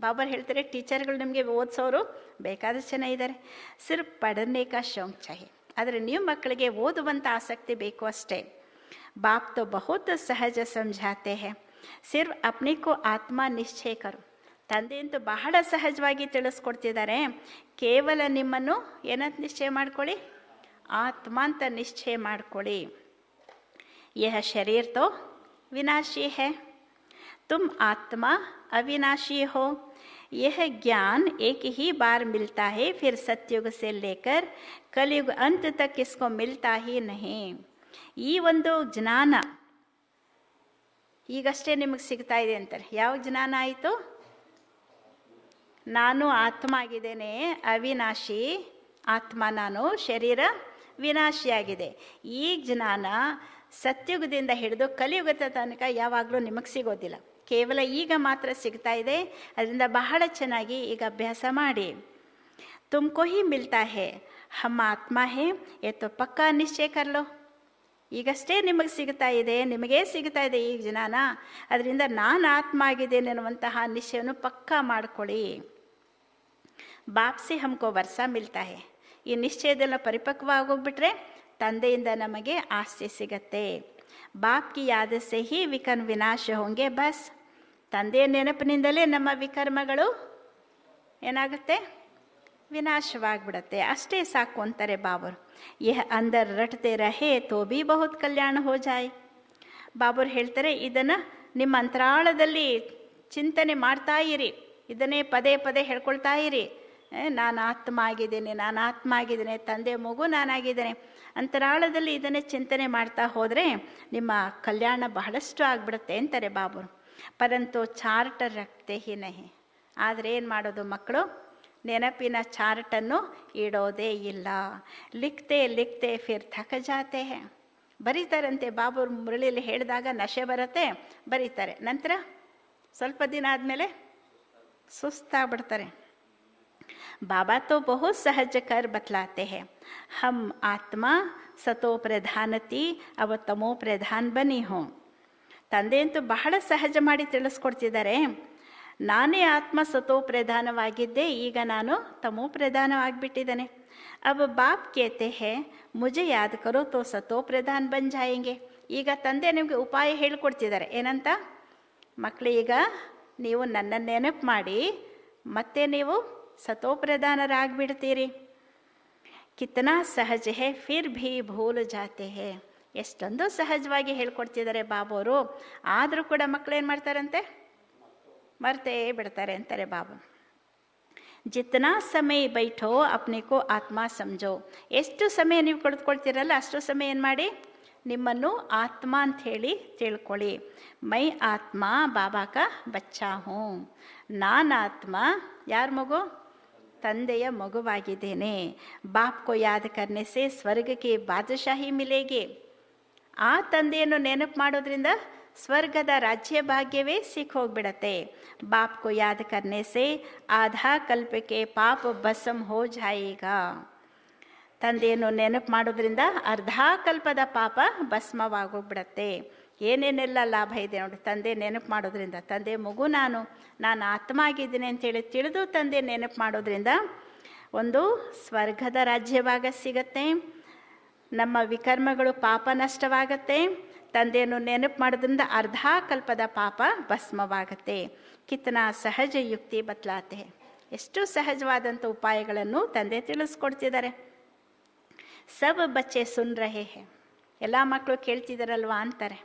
ಬಾಬರ್ ಹೇಳ್ತಾರೆ, ಟೀಚರ್ಗಳು ನಿಮಗೆ ಓದಿಸೋರು ಬೇಕಾದಷ್ಟು ಜನ ಇದ್ದಾರೆ. ಸಿರ್ಫ್ ಪಢನೆ ಕಾ ಶೌಕ್ ಚಾಹಿ. ಆದರೆ ನೀವು ಮಕ್ಕಳಿಗೆ ಓದುವಂಥ ಆಸಕ್ತಿ ಬೇಕು ಅಷ್ಟೇ. ಬಾಪ್ ತೋ ಬಹುತ್ ಸಹಜ ಸಮझाते हैं, ಸಿರ್ಫ್ ಅಪ್ನೆ ಕೋ ಆತ್ಮ ನಿಶ್ಚಯ ಕರು. ತಂದೆಯಂತೂ ಬಹಳ ಸಹಜವಾಗಿ ತಿಳಿಸ್ಕೊಡ್ತಿದ್ದಾರೆ, ಕೇವಲ ನಿಮ್ಮನ್ನು ಏನಂತ ನಿಶ್ಚಯ ಮಾಡ್ಕೊಳ್ಳಿ, ಆತ್ಮ ಅಂತ ನಿಶ್ಚಯ ಮಾಡ್ಕೊಳ್ಳಿ. ಯಹ ಶರೀರ ತೋ ವಿನಾಶಿ ಹೇ, तुम आत्मा अविनाशी हो. यह ज्ञान एक ही बार मिलता है, फिर सतयुग से लेकर कलयुग अंत तक इसको मिलता ही नहीं. ಈ ಒಂದು ಜ್ಞಾನ ಈಗಷ್ಟೇ ನಿಮಗೆ ಸಿಗ್ತಾ ಇದೆ ಅಂತಾರೆ. ಯಾವ ಜ್ಞಾನ ಆಯಿತು? ನಾನು ಆತ್ಮ ಆಗಿದ್ದೇನೆ, ಅವಿನಾಶಿ ಆತ್ಮ ನಾನು, ಶರೀರ ವಿನಾಶಿಯಾಗಿದೆ. ಈ ಜ್ಞಾನ ಸತ್ಯುಗದಿಂದ ಹಿಡಿದು ಕಲಿಯುಗದ ತನಕ ಯಾವಾಗಲೂ ನಿಮಗೆ ಸಿಗೋದಿಲ್ಲ, ಕೇವಲ ಈಗ ಮಾತ್ರ ಸಿಗ್ತಾ ಇದೆ. ಅದರಿಂದ ಬಹಳ ಚೆನ್ನಾಗಿ ಈಗ ಅಭ್ಯಾಸ ಮಾಡಿ. ತುಮಕೋ ಹಿ ಮಿಲ್ತಾ ಹೇ, ಹಮ್ ಆತ್ಮ ಹೇ ಯೇ ತೋ ಪಕ್ಕಾ ನಿಶ್ಚಯ ಕರ್ಲೋ. ಈಗಷ್ಟೇ ನಿಮಗೆ ಸಿಗ್ತಾ ಇದೆ, ನಿಮಗೇ ಸಿಗ್ತಾ ಇದೆ ಈ ಜ್ಞಾನ. ಅದರಿಂದ ನಾನು ಆತ್ಮ ಆಗಿದ್ದೇನೆ ಅನ್ನುವಂತಹ ನಿಶ್ಚಯವನ್ನು ಪಕ್ಕಾ ಮಾಡ್ಕೊಳ್ಳಿ. ಬಾಪ್ ಸೆ ಹಮ್ಕೋ ವರ್ಷ ಮಿಲ್ತಾ ಹೇ. ಈ ನಿಶ್ಚಯದೆಲ್ಲ ಪರಿಪಕ್ವ ಆಗೋಗ್ಬಿಟ್ರೆ ತಂದೆಯಿಂದ ನಮಗೆ ಆಸ್ತಿ ಸಿಗತ್ತೆ. ಬಾಪ್ ಕಿ ಯಾದ ಸೆ ಹಿ ವಿಕರ್ಮ ವಿನಾಶ ಹೋಂಗೆ ಬಸ್. ತಂದೆಯ ನೆನಪಿನಿಂದಲೇ ನಮ್ಮ ವಿಕರ್ಮಗಳು ಏನಾಗುತ್ತೆ, ವಿನಾಶವಾಗಿಬಿಡತ್ತೆ, ಅಷ್ಟೇ ಸಾಕು ಅಂತಾರೆ ಬಾಬರು. ಯಹ ಅಂದರ್ ರಟ್ತೆ ರಹೆ ತೋ ಬಿ ಬಹುತ್ ಕಲ್ಯಾಣ ಹೋ ಜಾಯ್. ಬಾಬರು ಹೇಳ್ತಾರೆ, ಇದನ್ನು ನಿಮ್ಮ ಅಂತರಾಳದಲ್ಲಿ ಚಿಂತನೆ ಮಾಡ್ತಾ ಇರಿ, ಇದನ್ನೇ ಪದೇ ಪದೇ ಹೇಳ್ಕೊಳ್ತಾ ಇರಿ. ನಾನು ಆತ್ಮ ಆಗಿದ್ದೇನೆ, ನಾನು ಆತ್ಮ ಆಗಿದ್ದೇನೆ, ತಂದೆ ಮಗು ನಾನಾಗಿದ್ದೇನೆ. ಅಂತರಾಳದಲ್ಲಿ ಇದನ್ನೇ ಚಿಂತನೆ ಮಾಡ್ತಾ ಹೋದರೆ ನಿಮ್ಮ ಕಲ್ಯಾಣ ಬಹಳಷ್ಟು ಆಗಿಬಿಡುತ್ತೆ ಅಂತಾರೆ ಬಾಬರು. ಪರಂತು ಚಾರ್ಟ್ ರಕ್ತೆ ಹಿ ನಹಿ. ಆದರೆ ಏನು ಮಾಡೋದು ಮಕ್ಕಳು? ನೆನಪಿನ ಚಾರ್ಟನ್ನು ಇಡೋದೇ ಇಲ್ಲ. ಲಿಖ್ತೆ ಲಿಖ್ತೆ ಫಿರ್ ಥಕ ಜಾತೆ ಹೇ. ಬರೀತಾರಂತೆ ಬಾಬರು ಮುರಳಿಯಲ್ಲಿ ಹೇಳಿದಾಗ ನಶೆ ಬರುತ್ತೆ, ಬರೀತಾರೆ. ನಂತರ ಸ್ವಲ್ಪ ದಿನ ಆದಮೇಲೆ ಸುಸ್ತಾಗ್ಬಿಡ್ತಾರೆ. बाबा तो बहुत सहज कर बतलाते हैं, हम आत्मा सतो प्रधानती अब तमो प्रधान बनी हूँ. ತಂದೆ ಅಂತೂ ಬಹಳ ಸಹಜ ಮಾಡಿ ತಿಳಿಸ್ಕೊಡ್ತಿದ್ದಾರೆ. ನಾನೇ ಆತ್ಮ ಸತೋ ಪ್ರಧಾನವಾಗಿದ್ದೆ, ಈಗ ನಾನು ತಮೋ ಪ್ರಧಾನವಾಗಿಬಿಟ್ಟಿದ್ದೇನೆ. अब बाप कहते हैं मुझे याद करो तो सतो प्रधान बन जाएंगे. ಈಗ ತಂದೆ ನಿಮಗೆ ಉಪಾಯ ಹೇಳಿಕೊಡ್ತಿದ್ದಾರೆ. ಏನಂತ? ಮಕ್ಕಳೀಗ ನೀವು ನನ್ನನ್ನು ನೆನಪು ಮಾಡಿ ಮತ್ತೆ ನೀವು ಸತೋಪ್ರಧಾನರಾಗ್ಬಿಡ್ತೀರಿ. ಕಿತನಾ ಸಹಜ ಹೇ ಫಿರ್ ಭೀ ಭೂಲ್ ಜಾತೆ ಹೇ. ಎಷ್ಟೊಂದು ಸಹಜವಾಗಿ ಹೇಳ್ಕೊಡ್ತಿದ್ದಾರೆ ಬಾಬೋರು. ಆದರೂ ಕೂಡ ಮಕ್ಕಳೇನು ಮಾಡ್ತಾರಂತೆ? ಮರ್ತೇ ಬಿಡ್ತಾರೆ ಅಂತಾರೆ ಬಾಬು. ಜಿತನಾ ಸಮಯ ಬೈಠೋ ಅಪ್ನೆ ಕೋ ಆತ್ಮ ಸಮझो. ಎಷ್ಟು ಸಮಯ ನೀವು ಕಳೆದುಕೊಳ್ತೀರಲ್ಲ ಅಷ್ಟು ಸಮಯ ಏನು ಮಾಡಿ ನಿಮ್ಮನ್ನು ಆತ್ಮ ಅಂತ ಹೇಳಿ ತಿಳ್ಕೊಳ್ಳಿ. ಮೈ ಆತ್ಮ ಬಾಬಾ ಕಾ ಬಚ್ಚಾ ಹೂँ. ನಾನು ಆತ್ಮ ಯಾರ ಮಗು? ತಂದೆಯ ಮಗುವಾಗಿದ್ದೇನೆ. ಬಾಪ್ ಕೋ ಯಾದ್ ಕರ್ನೆ ಸೆ ಸ್ವರ್ಗಕ್ಕೆ ಬಾದಶಾಹಿ ಮಿಲೇಗೆ. ಆ ತಂದೆಯನ್ನು ನೆನಪು ಮಾಡೋದ್ರಿಂದ ಸ್ವರ್ಗದ ರಾಜ್ಯ ಭಾಗ್ಯವೇ ಸಿಕ್ಕೋಗ್ಬಿಡತ್ತೆ. ಬಾಪ್ ಕೋ ಯಾದ್ ಕರ್ನೆ ಸೆ ಆಧಾ ಕಲ್ಪಕ್ಕೆ ಪಾಪ ಬಸಮ್ ಹೋ ಜಾಯೇಗಾ. ತಂದೆಯನ್ನು ನೆನಪು ಮಾಡೋದ್ರಿಂದ ಅರ್ಧ ಕಲ್ಪದ ಪಾಪ ಭಸ್ಮವಾಗೋಗ್ಬಿಡತ್ತೆ. ಏನೇನೆಲ್ಲ ಲಾಭ ಇದೆ ನೋಡಿ ತಂದೆ ನೆನಪು ಮಾಡೋದ್ರಿಂದ. ತಂದೆ ಮಗು ನಾನು ಆತ್ಮ ಆಗಿದ್ದೀನಿ ಅಂತೇಳಿ ತಿಳಿದು ತಂದೆ ನೆನಪು ಮಾಡೋದ್ರಿಂದ ಒಂದು ಸ್ವರ್ಗದ ರಾಜ್ಯಭಾಗ ಸಿಗತ್ತೆ. ನಮ್ಮ ವಿಕರ್ಮಗಳು ಪಾಪ ನಷ್ಟವಾಗತ್ತೆ. ತಂದೆಯನ್ನು ನೆನಪು ಮಾಡೋದ್ರಿಂದ ಅರ್ಧ ಕಲ್ಪದ ಪಾಪ ಭಸ್ಮವಾಗತ್ತೆ. ಕಿತನಾ ಸಹಜ ಯುಕ್ತಿ ಬದಲಾತೆ. ಎಷ್ಟು ಸಹಜವಾದಂಥ ಉಪಾಯಗಳನ್ನು ತಂದೆ ತಿಳಿಸ್ಕೊಡ್ತಿದ್ದಾರೆ. ಸಬ್ ಬಚ್ಚೆ ಸುನ್ ರಹೆ ಹೇ. ಎಲ್ಲ ಮಕ್ಕಳು ಕೇಳ್ತಿದ್ದಾರಲ್ವಾ ಅಂತಾರೆ.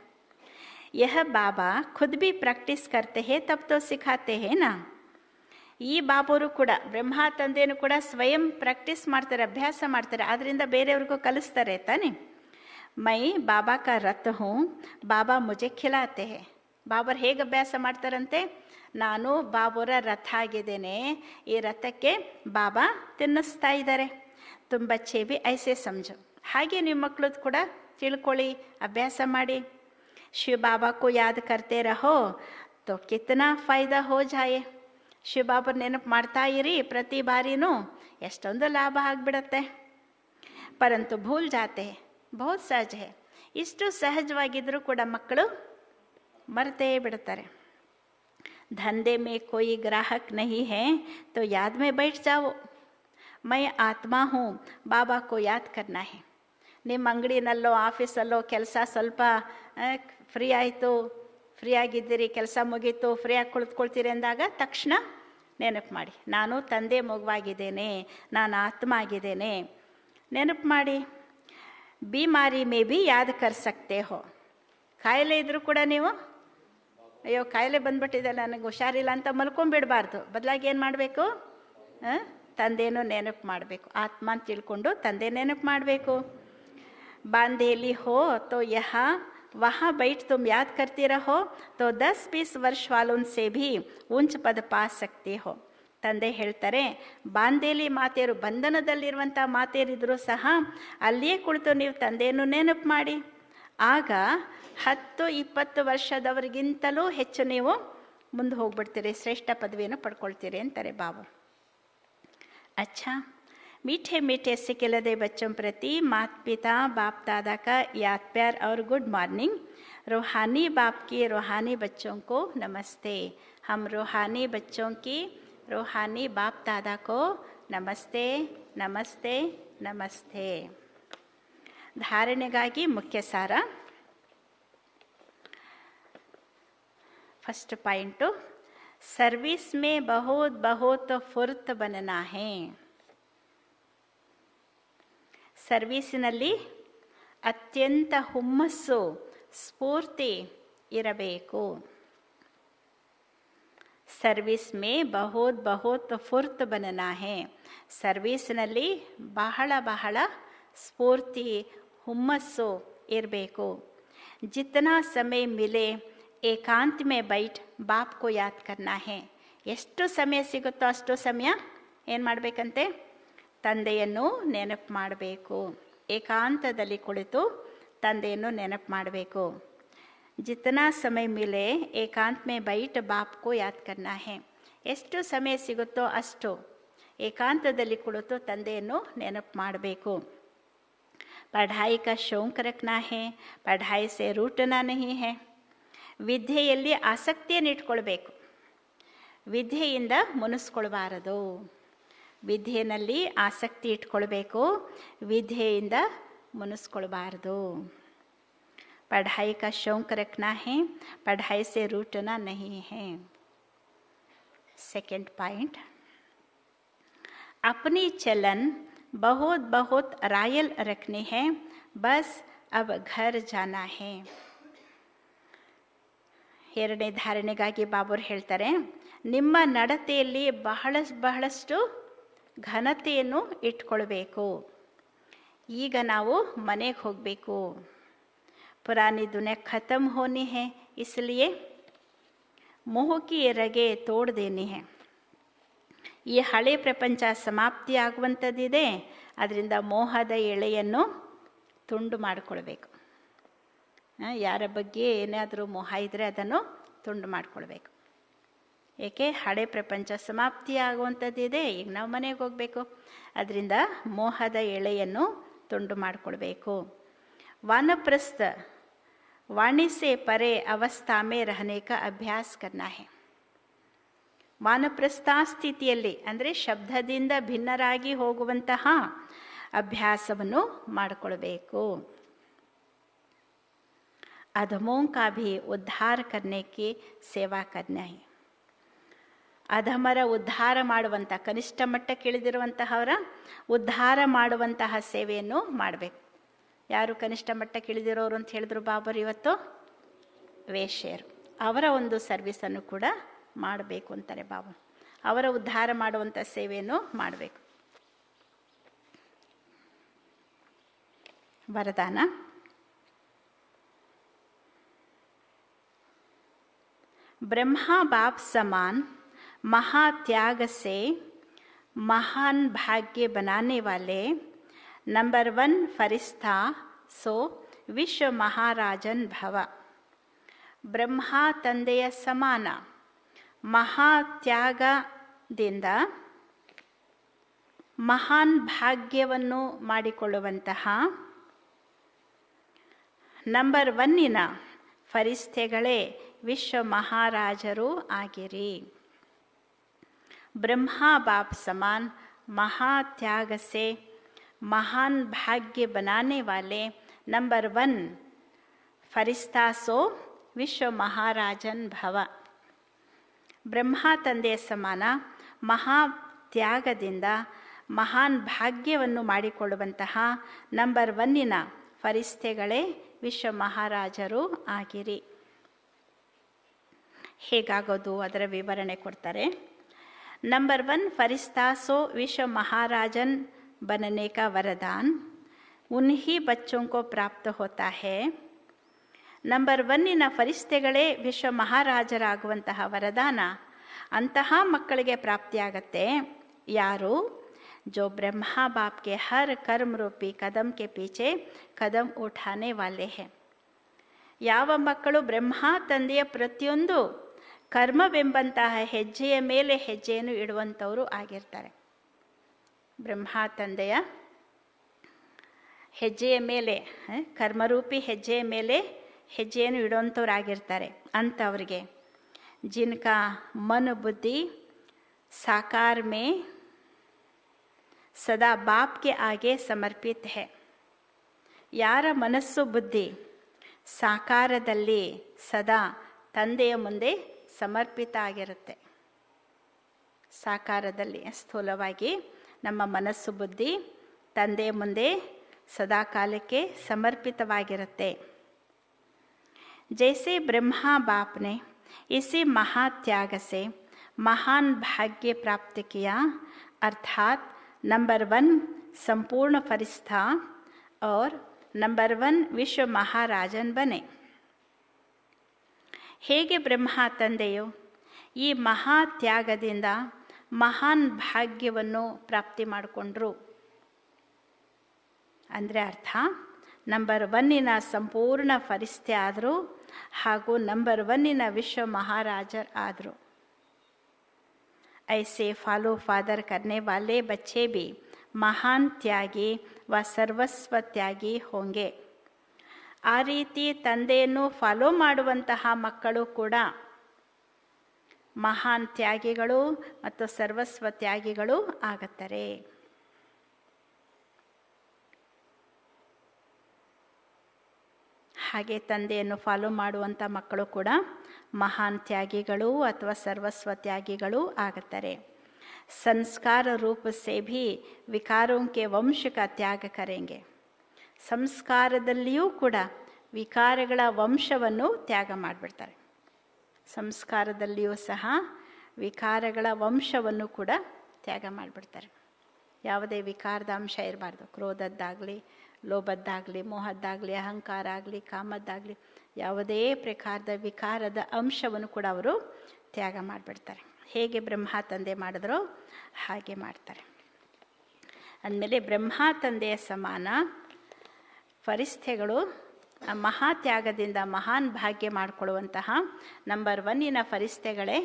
ಯಹ ಬಾಬಾ ಖುದ್ ಭಿ ಪ್ರಾಕ್ಟೀಸ್ ಕರ್ತೆ ಹೇ ತಬ್ ತೋ ಸಿಖಾತೆ ಹೇ ನಾ. ಈ ಬಾಬೋರು ಕೂಡ ಬ್ರಹ್ಮ ತಂದೆಯೂ ಕೂಡ ಸ್ವಯಂ ಪ್ರಾಕ್ಟೀಸ್ ಮಾಡ್ತಾರೆ, ಅಭ್ಯಾಸ ಮಾಡ್ತಾರೆ. ಆದ್ದರಿಂದ ಬೇರೆಯವ್ರಿಗೂ ಕಲಿಸ್ತಾರೆ ತಾನೆ. ಮೈ ಬಾಬಾ ಕಾ ರಥ ಹೂँ, ಬಾಬಾ ಮುಜೆ ಖಿಲಾತೆ ಹೇ. ಬಾಬರ್ ಹೇಗೆ ಅಭ್ಯಾಸ ಮಾಡ್ತಾರಂತೆ? ನಾನು ಬಾಬೋರ ರಥ ಆಗಿದ್ದೇನೆ, ಈ ರಥಕ್ಕೆ ಬಾಬಾ ತಿನ್ನಿಸ್ತಾ ಇದ್ದಾರೆ. ತುಂಬ ಬಚ್ಚೆ ಭಿ ಐಸೆ ಸಮझो. ಹಾಗೆ ನಿಮ್ಮ ಮಕ್ಕಳದ್ದು ಕೂಡ ತಿಳ್ಕೊಳ್ಳಿ, ಅಭ್ಯಾಸ ಮಾಡಿ. ಶಿವ ಬಾಬಾ ಕೋ ಯಾದ್ ಕರ್ತೆ ರಹೋ ತೋ ಕಿತನಾ ಫಾಯ್ದಾ ಹೋ ಜಾಯೆ. ಶಿವ ಬಾಬರ್ ನೆನಪು ಮಾಡ್ತಾ ಇರಿ ಪ್ರತಿ ಬಾರಿನೂ, ಎಷ್ಟೊಂದು ಲಾಭ ಆಗಿಬಿಡತ್ತೆ. ಪರಂತು ಭೂಲ್ ಜಾತೆ ಬಹುತ್ ಸಹಜ ಹೇ. ಇಷ್ಟು ಸಹಜವಾಗಿದ್ದರೂ ಕೂಡ ಮಕ್ಕಳು ಮರ್ತೇ ಬಿಡ್ತಾರೆ. ಧಂಧೆ ಮೇ ಕೋಯಿ ಗ್ರಾಹಕ್ ನಹಿ ಹೇ ತೋ ಯಾದ್ ಮೇ ಬೈಠ್ ಜಾವೋ. ಮೈ ಆತ್ಮ ಹೂँ, ಬಾಬಾ ಕೋ ಯಾದ್ ಕರ್ನಾ ಹೇ. ನಿಮ್ಮ ಅಂಗಡಿನಲ್ಲೋ ಆಫೀಸಲ್ಲೋ ಕೆಲಸ ಸ್ವಲ್ಪ ಫ್ರೀ ಆಯಿತು, ಫ್ರೀ ಆಗಿದ್ದೀರಿ, ಕೆಲಸ ಮುಗೀತು, ಫ್ರೀಯಾಗಿ ಕುಳಿತುಕೊಳ್ತೀರಿ ಅಂದಾಗ ತಕ್ಷಣ ನೆನಪು ಮಾಡಿ, ನಾನು ತಂದೆ ಮಗುವಾಗಿದ್ದೇನೆ, ನಾನು ಆತ್ಮ ಆಗಿದ್ದೇನೆ. ನೆನಪು ಮಾಡಿ. ಬಿಮಾರಿ ಮೇ ಬಿ ಯಾದ್ ಕರ್ ಸಕ್ತೆ ಹೋ. ಕಾಯಿಲೆ ಇದ್ದರೂ ಕೂಡ ನೀವು ಅಯ್ಯೋ ಕಾಯಿಲೆ ಬಂದ್ಬಿಟ್ಟಿದೆ ನನಗೆ ಹುಷಾರಿಲ್ಲ ಅಂತ ಮಲ್ಕೊಂಡ್ಬಿಡಬಾರ್ದು. ಬದಲಾಗಿ ಏನು ಮಾಡಬೇಕು? ತಂದೆನೂ ನೆನಪು ಮಾಡಬೇಕು. ಆತ್ಮ ಅಂತ ತಿಳ್ಕೊಂಡು ತಂದೆ ನೆನಪು ಮಾಡಬೇಕು. बांधेली हो तो यहाँ वहाँ बैठ तुम याद करती रहो तो 10-20 वर्ष वालों से भी ऊंच पद पा सकते हो. ತಂದೆ ಹೇಳ್ತಾರೆ, ಬಾಂಧೇಲಿ ಮಾತೆಯರು, ಬಂಧನದಲ್ಲಿರುವಂಥ ಮಾತೆಯರಿದ್ದರೂ ಸಹ ಅಲ್ಲಿಯೇ ಕುಳಿತು ನೀವು ತಂದೆಯನ್ನು ನೆನಪು ಮಾಡಿ. ಆಗ 10-20 ವರ್ಷದವರಿಗಿಂತಲೂ ಹೆಚ್ಚು ನೀವು ಮುಂದೆ ಹೋಗ್ಬಿಡ್ತೀರಿ, ಶ್ರೇಷ್ಠ ಪದವಿಯನ್ನು ಪಡ್ಕೊಳ್ತೀರಿ ಅಂತಾರೆ ಬಾಬಾ. ಅಚ್ಚಾ, मीठे मीठे सिखिलदे बच्चों प्रति माता पिता बाप दादा का याद प्यार और गुड मॉर्निंग. रूहानी बाप की रूहानी बच्चों को नमस्ते. हम रूहानी बच्चों की रूहानी बाप दादा को नमस्ते नमस्ते नमस्ते. धारणೆಗಾಗಿ ಮುಖ್ಯ ಸಾರ. फर्स्ट पॉइंट, सर्विस में बहुत बहुत फुर्त बनना है. ಸರ್ವೀಸಿನಲ್ಲಿ ಅತ್ಯಂತ ಹುಮ್ಮಸ್ಸು, ಸ್ಫೂರ್ತಿ ಇರಬೇಕು. ಸರ್ವಿಸ್ ಮೇ ಬಹುತ್ ಬಹುತ್ ಫುರ್ತ್ ಬನನಾ ಹೇ. ಸರ್ವೀಸ್ನಲ್ಲಿ ಬಹಳ ಸ್ಫೂರ್ತಿ ಹುಮ್ಮಸ್ಸು ಇರಬೇಕು. ಜಿತನಾ ಸಮಯ ಮಿಲೆ ಏಕಾಂತ ಮೇ ಬೈಟ್ ಬಾಪ್ ಕೋ ಯಾದ್ ಕರ್ನಾ ಹೇ. ಎಷ್ಟು ಸಮಯ ಸಿಗುತ್ತೋ ಅಷ್ಟು ಸಮಯ ಏನು ಮಾಡಬೇಕಂತೆ? ತಂದೆಯನ್ನು ನೆನಪು ಮಾಡಬೇಕು. ಏಕಾಂತದಲ್ಲಿ ಕುಳಿತು ತಂದೆಯನ್ನು ನೆನಪು ಮಾಡಬೇಕು. ಜಿತನಾ ಸಮಯ ಮಿಲೆ ಏಕಾಂತ ಮೇ ಬೈಟ್ ಬಾಪ್ ಕೋ ಯಾದ್ ಕರ್ನಾ ಹೇ. ಎಷ್ಟು ಸಮಯ ಸಿಗುತ್ತೋ ಅಷ್ಟು ಏಕಾಂತದಲ್ಲಿ ಕುಳಿತು ತಂದೆಯನ್ನು ನೆನಪು ಮಾಡಬೇಕು. ಪಢಾಯಿ ಕಾ ಶೌಕ್ ರಖನಾ ಹೇ, ಪಢಾಯಿ ಸೆ ರೂಟನಾ ನಹಿ ಹೇ. ವಿದ್ಯೆಯಲ್ಲಿ ಆಸಕ್ತಿಯನ್ನು ಇಟ್ಕೊಳ್ಬೇಕು, ವಿದ್ಯೆಯಿಂದ ಮುನಿಸ್ಕೊಳ್ಬಾರದು. ವಿದ್ಯೆಯಲ್ಲಿ ಆಸಕ್ತಿ ಇಟ್ಕೊಳ್ಬೇಕು, ವಿದ್ಯೆಯಿಂದ ಮುನಿಸ್ಕೊಳ್ಬಾರ್ದು. ಪಢಾಯಿ ಕಾ ಶೌಕ್ ರಖನಾ ಹೇ, ಪಢಾಯಿ ಸೆ ರೂಟನಾ ನಹಿ ಹೇ. सेकेंड पॉइंट, अपनी चलन बहुत रायल रखनी है, बस अब घर जाना है. ಎರಡನೇ ಧಾರಣೆಗಾಗಿ ಬಾಬುರು ಹೇಳ್ತಾರೆ, ನಿಮ್ಮ ನಡತೆಯಲ್ಲಿ ಬಹಳಷ್ಟು ಘನತೆಯನ್ನು ಇಟ್ಕೊಳ್ಬೇಕು. ಈಗ ನಾವು ಮನೆಗೆ ಹೋಗಬೇಕು. ಪುರಾನಿ ದುನಿಯಾ ಖತಮ್ ಹೋನಿ ಹೇ, ಇಸ್ಲಿಯೇ ಮೋಹ ಕಿ ರಗೆ ತೋಡ್ ದೇನಿ ಹೇ. ಈ ಹಳೆ ಪ್ರಪಂಚ ಸಮಾಪ್ತಿ ಆಗುವಂಥದ್ದಿದೆ, ಅದರಿಂದ ಮೋಹದ ಎಳೆಯನ್ನು ತುಂಡು ಮಾಡಿಕೊಳ್ಬೇಕು. ಯಾರ ಬಗ್ಗೆ ಏನಾದರೂ ಮೋಹ ಇದ್ದರೆ ಅದನ್ನು ತುಂಡು ಮಾಡಿಕೊಳ್ಬೇಕು. ಏಕೆ? ಹಳೆ ಪ್ರಪಂಚ ಸಮಾಪ್ತಿ ಆಗುವಂಥದ್ದಿದೆ, ಈಗ ನಾವು ಮನೆಗೆ ಹೋಗಬೇಕು, ಅದರಿಂದ ಮೋಹದ ಎಳೆಯನ್ನು ತುಂಡು ಮಾಡಿಕೊಳ್ಬೇಕು. ವಾನಪ್ರಸ್ಥ वाणी से परे अवस्था में रहने का अभ्यास करना है. ವಾನಪ್ರಸ್ಥ ಸ್ಥಿತಿಯಲ್ಲಿ ಅಂದರೆ ಶಬ್ದದಿಂದ ಭಿನ್ನರಾಗಿ ಹೋಗುವಂತಹ ಅಭ್ಯಾಸವನ್ನು ಮಾಡಿಕೊಳ್ಬೇಕು. ಅಧಮೋಂ ಕಾ ಭಿ ಉದ್ಧಾರ ಕರ್ನೆ ಕಿ ಸೇವಾ ಕರ್ನೆ ಹೈ. ಅಧಮರ ಉದ್ಧಾರ ಮಾಡುವಂಥ, ಕನಿಷ್ಠ ಮಟ್ಟಕ್ಕೆ ಇಳಿದಿರುವಂತಹವರ ಉದ್ಧಾರ ಮಾಡುವಂತಹ ಸೇವೆಯನ್ನು ಮಾಡಬೇಕು. ಯಾರು ಕನಿಷ್ಠ ಮಟ್ಟಕ್ಕೆ ಇಳಿದಿರೋರು ಅಂತ ಹೇಳಿದ್ರು ಬಾಬರು ಇವತ್ತು? ವೇಶ್ಯರು. ಅವರ ಒಂದು ಸರ್ವಿಸನ್ನು ಕೂಡ ಮಾಡಬೇಕು ಅಂತಾರೆ ಬಾಬು. ಅವರ ಉದ್ಧಾರ ಮಾಡುವಂಥ ಸೇವೆಯನ್ನು ಮಾಡಬೇಕು. ವರದಾನ. ब्रह्मा बाप समान महात्याग से महान भाग्य बनाने वाले नंबर 1 फरिश्ता सो विश्व महाराजन भव. ಬ್ರಹ್ಮ ತಂದೆಯ ಸಮಾನ ಮಹಾತ್ಯಾಗದಿಂದ ಮಹಾನ್ ಭಾಗ್ಯವನ್ನು ಮಾಡಿಕೊಳ್ಳುವಂತಹ ನಂಬರ್ 1 ಫರಿಸ್ಥೆಗಳೇ ವಿಶ್ವ ಮಹಾರಾಜರು ಆಗಿರಿ. ಬ್ರಹ್ಮ ಬಾಪ್ ಸಮಾನ್ महात्याग से महान भाग्य बनाने वाले नंबर 1 फरिश्ता सो ವಿಶ್ವ ಮಹಾರಾಜನ್ ಭವ. ಬ್ರಹ್ಮ ತಂದೆಯ ಸಮಾನ ಮಹಾತ್ಯಾಗದಿಂದ ಮಹಾನ್ ಭಾಗ್ಯವನ್ನು ಮಾಡಿಕೊಳ್ಳುವಂತಹ ನಂಬರ್ 1 ಫರಿಸ್ಥೆಗಳೇ ವಿಶ್ವ ಮಹಾರಾಜರು ಆಗಿರಿ. ಹೇಗಾಗೋದು ಅದರ ವಿವರಣೆ ಕೊಡ್ತಾರೆ. नंबर 1 फरिश्ता सो विश्व महाराजन बनने का वरदान उन्हीं बच्चों को प्राप्त होता है. ನಂಬರ್ 1 ಫರಿಸ್ಥೆಗಳೇ ವಿಶ್ವ ಮಹಾರಾಜರಾಗುವಂತಹ ವರದಾನ ಅಂತಹ ಮಕ್ಕಳಿಗೆ ಪ್ರಾಪ್ತಿಯಾಗತ್ತೆ. ಯಾರು? जो ब्रह्मा बाप के हर कर्म रूपी कदम के पीछे कदम उठाने वाले हैं. ಯಾವ ಮಕ್ಕಳು ಬ್ರಹ್ಮ ತಂದೆಯ ಪ್ರತಿಯೊಂದು ಕರ್ಮವೆಂಬಂತಹ ಹೆಜ್ಜೆಯ ಮೇಲೆ ಹೆಜ್ಜೆಯನ್ನು ಇಡುವಂಥವರು ಆಗಿರ್ತಾರೆ. ಬ್ರಹ್ಮ ತಂದೆಯ ಹೆಜ್ಜೆಯ ಮೇಲೆ, ಕರ್ಮರೂಪಿ ಹೆಜ್ಜೆಯ ಮೇಲೆ ಹೆಜ್ಜೆಯನ್ನು ಇಡುವಂಥವ್ರು ಆಗಿರ್ತಾರೆ. ಅಂಥವ್ರಿಗೆ ಜಿನ್ಕಾ ಮನ ಬುದ್ಧಿ ಸಾಕಾರ ಮೇ ಸದಾ ಬಾಪ್ ಕೆ ಆಗೆ ಸಮರ್ಪಿತ ಹೈ. ಯಾರ ಮನಸ್ಸು ಬುದ್ಧಿ ಸಾಕಾರದಲ್ಲಿ ಸದಾ ತಂದೆಯ ಮುಂದೆ ಸಮರ್ಪಿತ ಆಗಿರುತ್ತೆ. ಸಾಕಾರದಲ್ಲಿ ಸ್ಥೂಲವಾಗಿ ನಮ್ಮ ಮನಸ್ಸು ಬುದ್ಧಿ ತಂದೆಯ ಮುಂದೆ ಸದಾ ಕಾಲಕ್ಕೆ ಸಮರ್ಪಿತವಾಗಿರುತ್ತೆ. जैसे ब्रह्मा बाप ने इसी महात्याग से महान भाग्य प्राप्त किया, अर्थात नंबर 1 संपूर्ण फरिश्ता और नंबर 1 ವಿಶ್ವ ಮಹಾರಾಜನ್ ಬನೆ. ಹೇಗೆ ಬ್ರಹ್ಮ ತಂದೆಯು ಈ ಮಹಾ ತ್ಯಾಗದಿಂದ ಮಹಾನ್ ಭಾಗ್ಯವನ್ನು ಪ್ರಾಪ್ತಿ ಮಾಡಿಕೊಂಡ್ರು ಅಂದರೆ ಅರ್ಥ ನಂಬರ್ 1 ಸಂಪೂರ್ಣ ಫರಿಸ್ತೆ ಆದರು ಹಾಗೂ ನಂಬರ್ 1 ವಿಶ್ವ ಮಹಾರಾಜರ್ ಆದರು. ऐसे फॉलो फादर करने वाले बच्चे भी महान त्यागी व ಸರ್ವಸ್ವ ತ್ಯಾಗಿ ಹೋಂಗೆ. ಆ ರೀತಿ ತಂದೆಯನ್ನು ಫಾಲೋ ಮಾಡುವಂತಹ ಮಕ್ಕಳು ಕೂಡ ಮಹಾನ್ ತ್ಯಾಗಿಗಳು ಮತ್ತು ಸರ್ವಸ್ವ ತ್ಯಾಗಿಗಳು ಆಗುತ್ತಾರೆ. ಹಾಗೆ ತಂದೆಯನ್ನು ಫಾಲೋ ಮಾಡುವಂಥ ಮಕ್ಕಳು ಕೂಡ ಮಹಾನ್ ತ್ಯಾಗಿಗಳು ಅಥವಾ ಸರ್ವಸ್ವ ತ್ಯಾಗಿಗಳು ಆಗುತ್ತಾರೆ. ಸಂಸ್ಕಾರ ರೂಪ ಸೇ ಭಿ ವಿಕಾರೋಂ ಕೆ ವಂಶ ಕಾ ತ್ಯಾಗ ಕರೆಂಗೆ. ಸಂಸ್ಕಾರದಲ್ಲಿಯೂ ಕೂಡ ವಿಕಾರಗಳ ವಂಶವನ್ನು ತ್ಯಾಗ ಮಾಡಿಬಿಡ್ತಾರೆ. ಸಂಸ್ಕಾರದಲ್ಲಿಯೂ ಸಹ ವಿಕಾರಗಳ ವಂಶವನ್ನು ಕೂಡ ತ್ಯಾಗ ಮಾಡಿಬಿಡ್ತಾರೆ. ಯಾವುದೇ ವಿಕಾರದ ಅಂಶ ಇರಬಾರ್ದು. ಕ್ರೋಧದ್ದಾಗಲಿ, ಲೋಭದ್ದಾಗಲಿ, ಮೋಹದ್ದಾಗಲಿ, ಅಹಂಕಾರ ಆಗಲಿ, ಕಾಮದ್ದಾಗಲಿ ಯಾವುದೇ ಪ್ರಕಾರದ ವಿಕಾರದ ಅಂಶವನ್ನು ಕೂಡ ಅವರು ತ್ಯಾಗ ಮಾಡಿಬಿಡ್ತಾರೆ. ಹೇಗೆ ಬ್ರಹ್ಮ ತಂದೆ ಮಾಡಿದ್ರೋ ಹಾಗೆ ಮಾಡ್ತಾರೆ. ಅಂದಮೇಲೆ ಬ್ರಹ್ಮ ತಂದೆಯ ಸಮಾನ ಫರಿಸ್ಥೆಗಳು ಮಹಾ ತ್ಯಾಗದಿಂದ ಮಹಾನ್ ಭಾಗ್ಯ ಮಾಡಿಕೊಳ್ಳುವಂತಹ ನಂಬರ್ 1 ಫರಿಸ್ಥೆಗಳೇ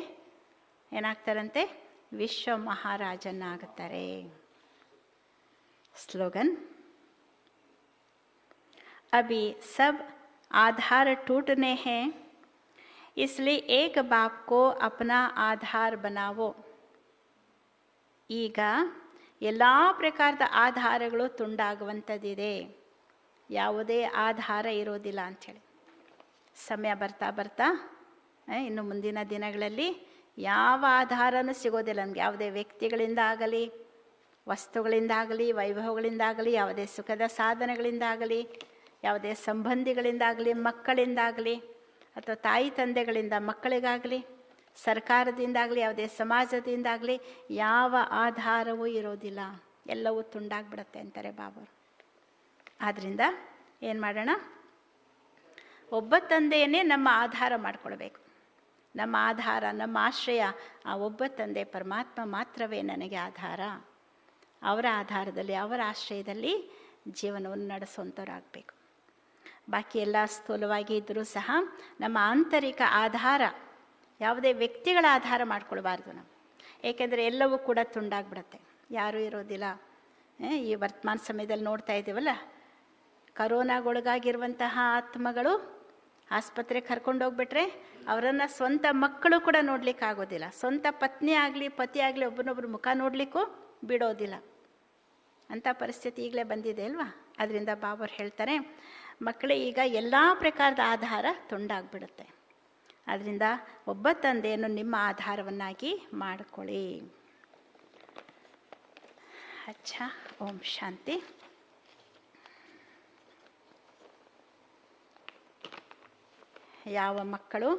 ಏನಾಗ್ತಾರಂತೆ? ವಿಶ್ವ ಮಹಾರಾಜನಾಗುತ್ತಾರೆ. स्लोगन. अभी सब आधार टूटने हैं, इसलिए एक बाप को अपना आधार बनावो. ಈಗ ಎಲ್ಲ ಪ್ರಕಾರದ ಆಧಾರಗಳು ತುಂಡಾಗುವಂಥದ್ದಿದೆ, ಯಾವುದೇ ಆಧಾರ ಇರೋದಿಲ್ಲ ಅಂಥೇಳಿ. ಸಮಯ ಬರ್ತಾ ಬರ್ತಾ ಇನ್ನು ಮುಂದಿನ ದಿನಗಳಲ್ಲಿ ಯಾವ ಆಧಾರನೂ ಸಿಗೋದಿಲ್ಲ ನಮಗೆ. ಯಾವುದೇ ವ್ಯಕ್ತಿಗಳಿಂದ ಆಗಲಿ, ವಸ್ತುಗಳಿಂದಾಗಲಿ, ವೈಭವಗಳಿಂದಾಗಲಿ, ಯಾವುದೇ ಸುಖದ ಸಾಧನಗಳಿಂದಾಗಲಿ, ಯಾವುದೇ ಸಂಬಂಧಿಗಳಿಂದಾಗಲಿ, ಮಕ್ಕಳಿಂದಾಗಲಿ ಅಥವಾ ತಾಯಿ ತಂದೆಗಳಿಂದ ಮಕ್ಕಳಿಗಾಗಲಿ, ಸರ್ಕಾರದಿಂದಾಗಲಿ, ಯಾವುದೇ ಸಮಾಜದಿಂದಾಗಲಿ ಯಾವ ಆಧಾರವೂ ಇರೋದಿಲ್ಲ. ಎಲ್ಲವೂ ತುಂಡಾಗ್ಬಿಡತ್ತೆ ಅಂತಾರೆ ಬಾಬರು. ಆದ್ದರಿಂದ ಏನು ಮಾಡೋಣ? ಒಬ್ಬ ತಂದೆಯನ್ನೇ ನಮ್ಮ ಆಧಾರ ಮಾಡಿಕೊಳ್ಬೇಕು. ನಮ್ಮ ಆಧಾರ, ನಮ್ಮ ಆಶ್ರಯ ಆ ಒಬ್ಬ ತಂದೆ ಪರಮಾತ್ಮ ಮಾತ್ರವೇ ನನಗೆ ಆಧಾರ. ಅವರ ಆಧಾರದಲ್ಲಿ, ಅವರ ಆಶ್ರಯದಲ್ಲಿ ಜೀವನವನ್ನು ನಡೆಸುವಂಥವ್ರಾಗಬೇಕು. ಬಾಕಿ ಎಲ್ಲ ಸ್ಥೂಲವಾಗಿ ಇದ್ದರೂ ಸಹ ನಮ್ಮ ಆಂತರಿಕ ಆಧಾರ, ಯಾವುದೇ ವ್ಯಕ್ತಿಗಳ ಆಧಾರ ಮಾಡ್ಕೊಳ್ಬಾರ್ದು ನಾವು. ಏಕೆಂದರೆ ಎಲ್ಲವೂ ಕೂಡ ತುಂಡಾಗ್ಬಿಡತ್ತೆ, ಯಾರೂ ಇರೋದಿಲ್ಲ. ಈ ವರ್ತಮಾನ ಸಮಯದಲ್ಲಿ ನೋಡ್ತಾ ಇದ್ದೀವಲ್ಲ, ಕರೋನಾಗೊಳಗಾಗಿರುವಂತಹ ಆತ್ಮಗಳು ಆಸ್ಪತ್ರೆಗೆ ಕರ್ಕೊಂಡೋಗ್ಬಿಟ್ರೆ ಅವರನ್ನು ಸ್ವಂತ ಮಕ್ಕಳು ಕೂಡ ನೋಡ್ಲಿಕ್ಕೆ ಆಗೋದಿಲ್ಲ. ಸ್ವಂತ ಪತ್ನಿ ಆಗಲಿ, ಪತಿ ಆಗಲಿ ಒಬ್ಬರನ್ನೊಬ್ಬರು ಮುಖ ನೋಡಲಿಕ್ಕೂ ಬಿಡೋದಿಲ್ಲ. ಅಂಥ ಪರಿಸ್ಥಿತಿ ಈಗಲೇ ಬಂದಿದೆ ಅಲ್ವಾ? ಅದರಿಂದ ಬಾಬರು ಹೇಳ್ತಾರೆ, ಮಕ್ಕಳೇ ಈಗ ಎಲ್ಲ ಪ್ರಕಾರದ ಆಧಾರ ತುಂಡಾಗ್ಬಿಡುತ್ತೆ. ಅದರಿಂದ ಒಬ್ಬ ತಂದೆಯನ್ನು ನಿಮ್ಮ ಆಧಾರವನ್ನಾಗಿ ಮಾಡಿಕೊಳ್ಳಿ. ಅಚ್ಚಾ, ಓಂ ಶಾಂತಿ. ಯಾವ ಮಕ್ಕಳು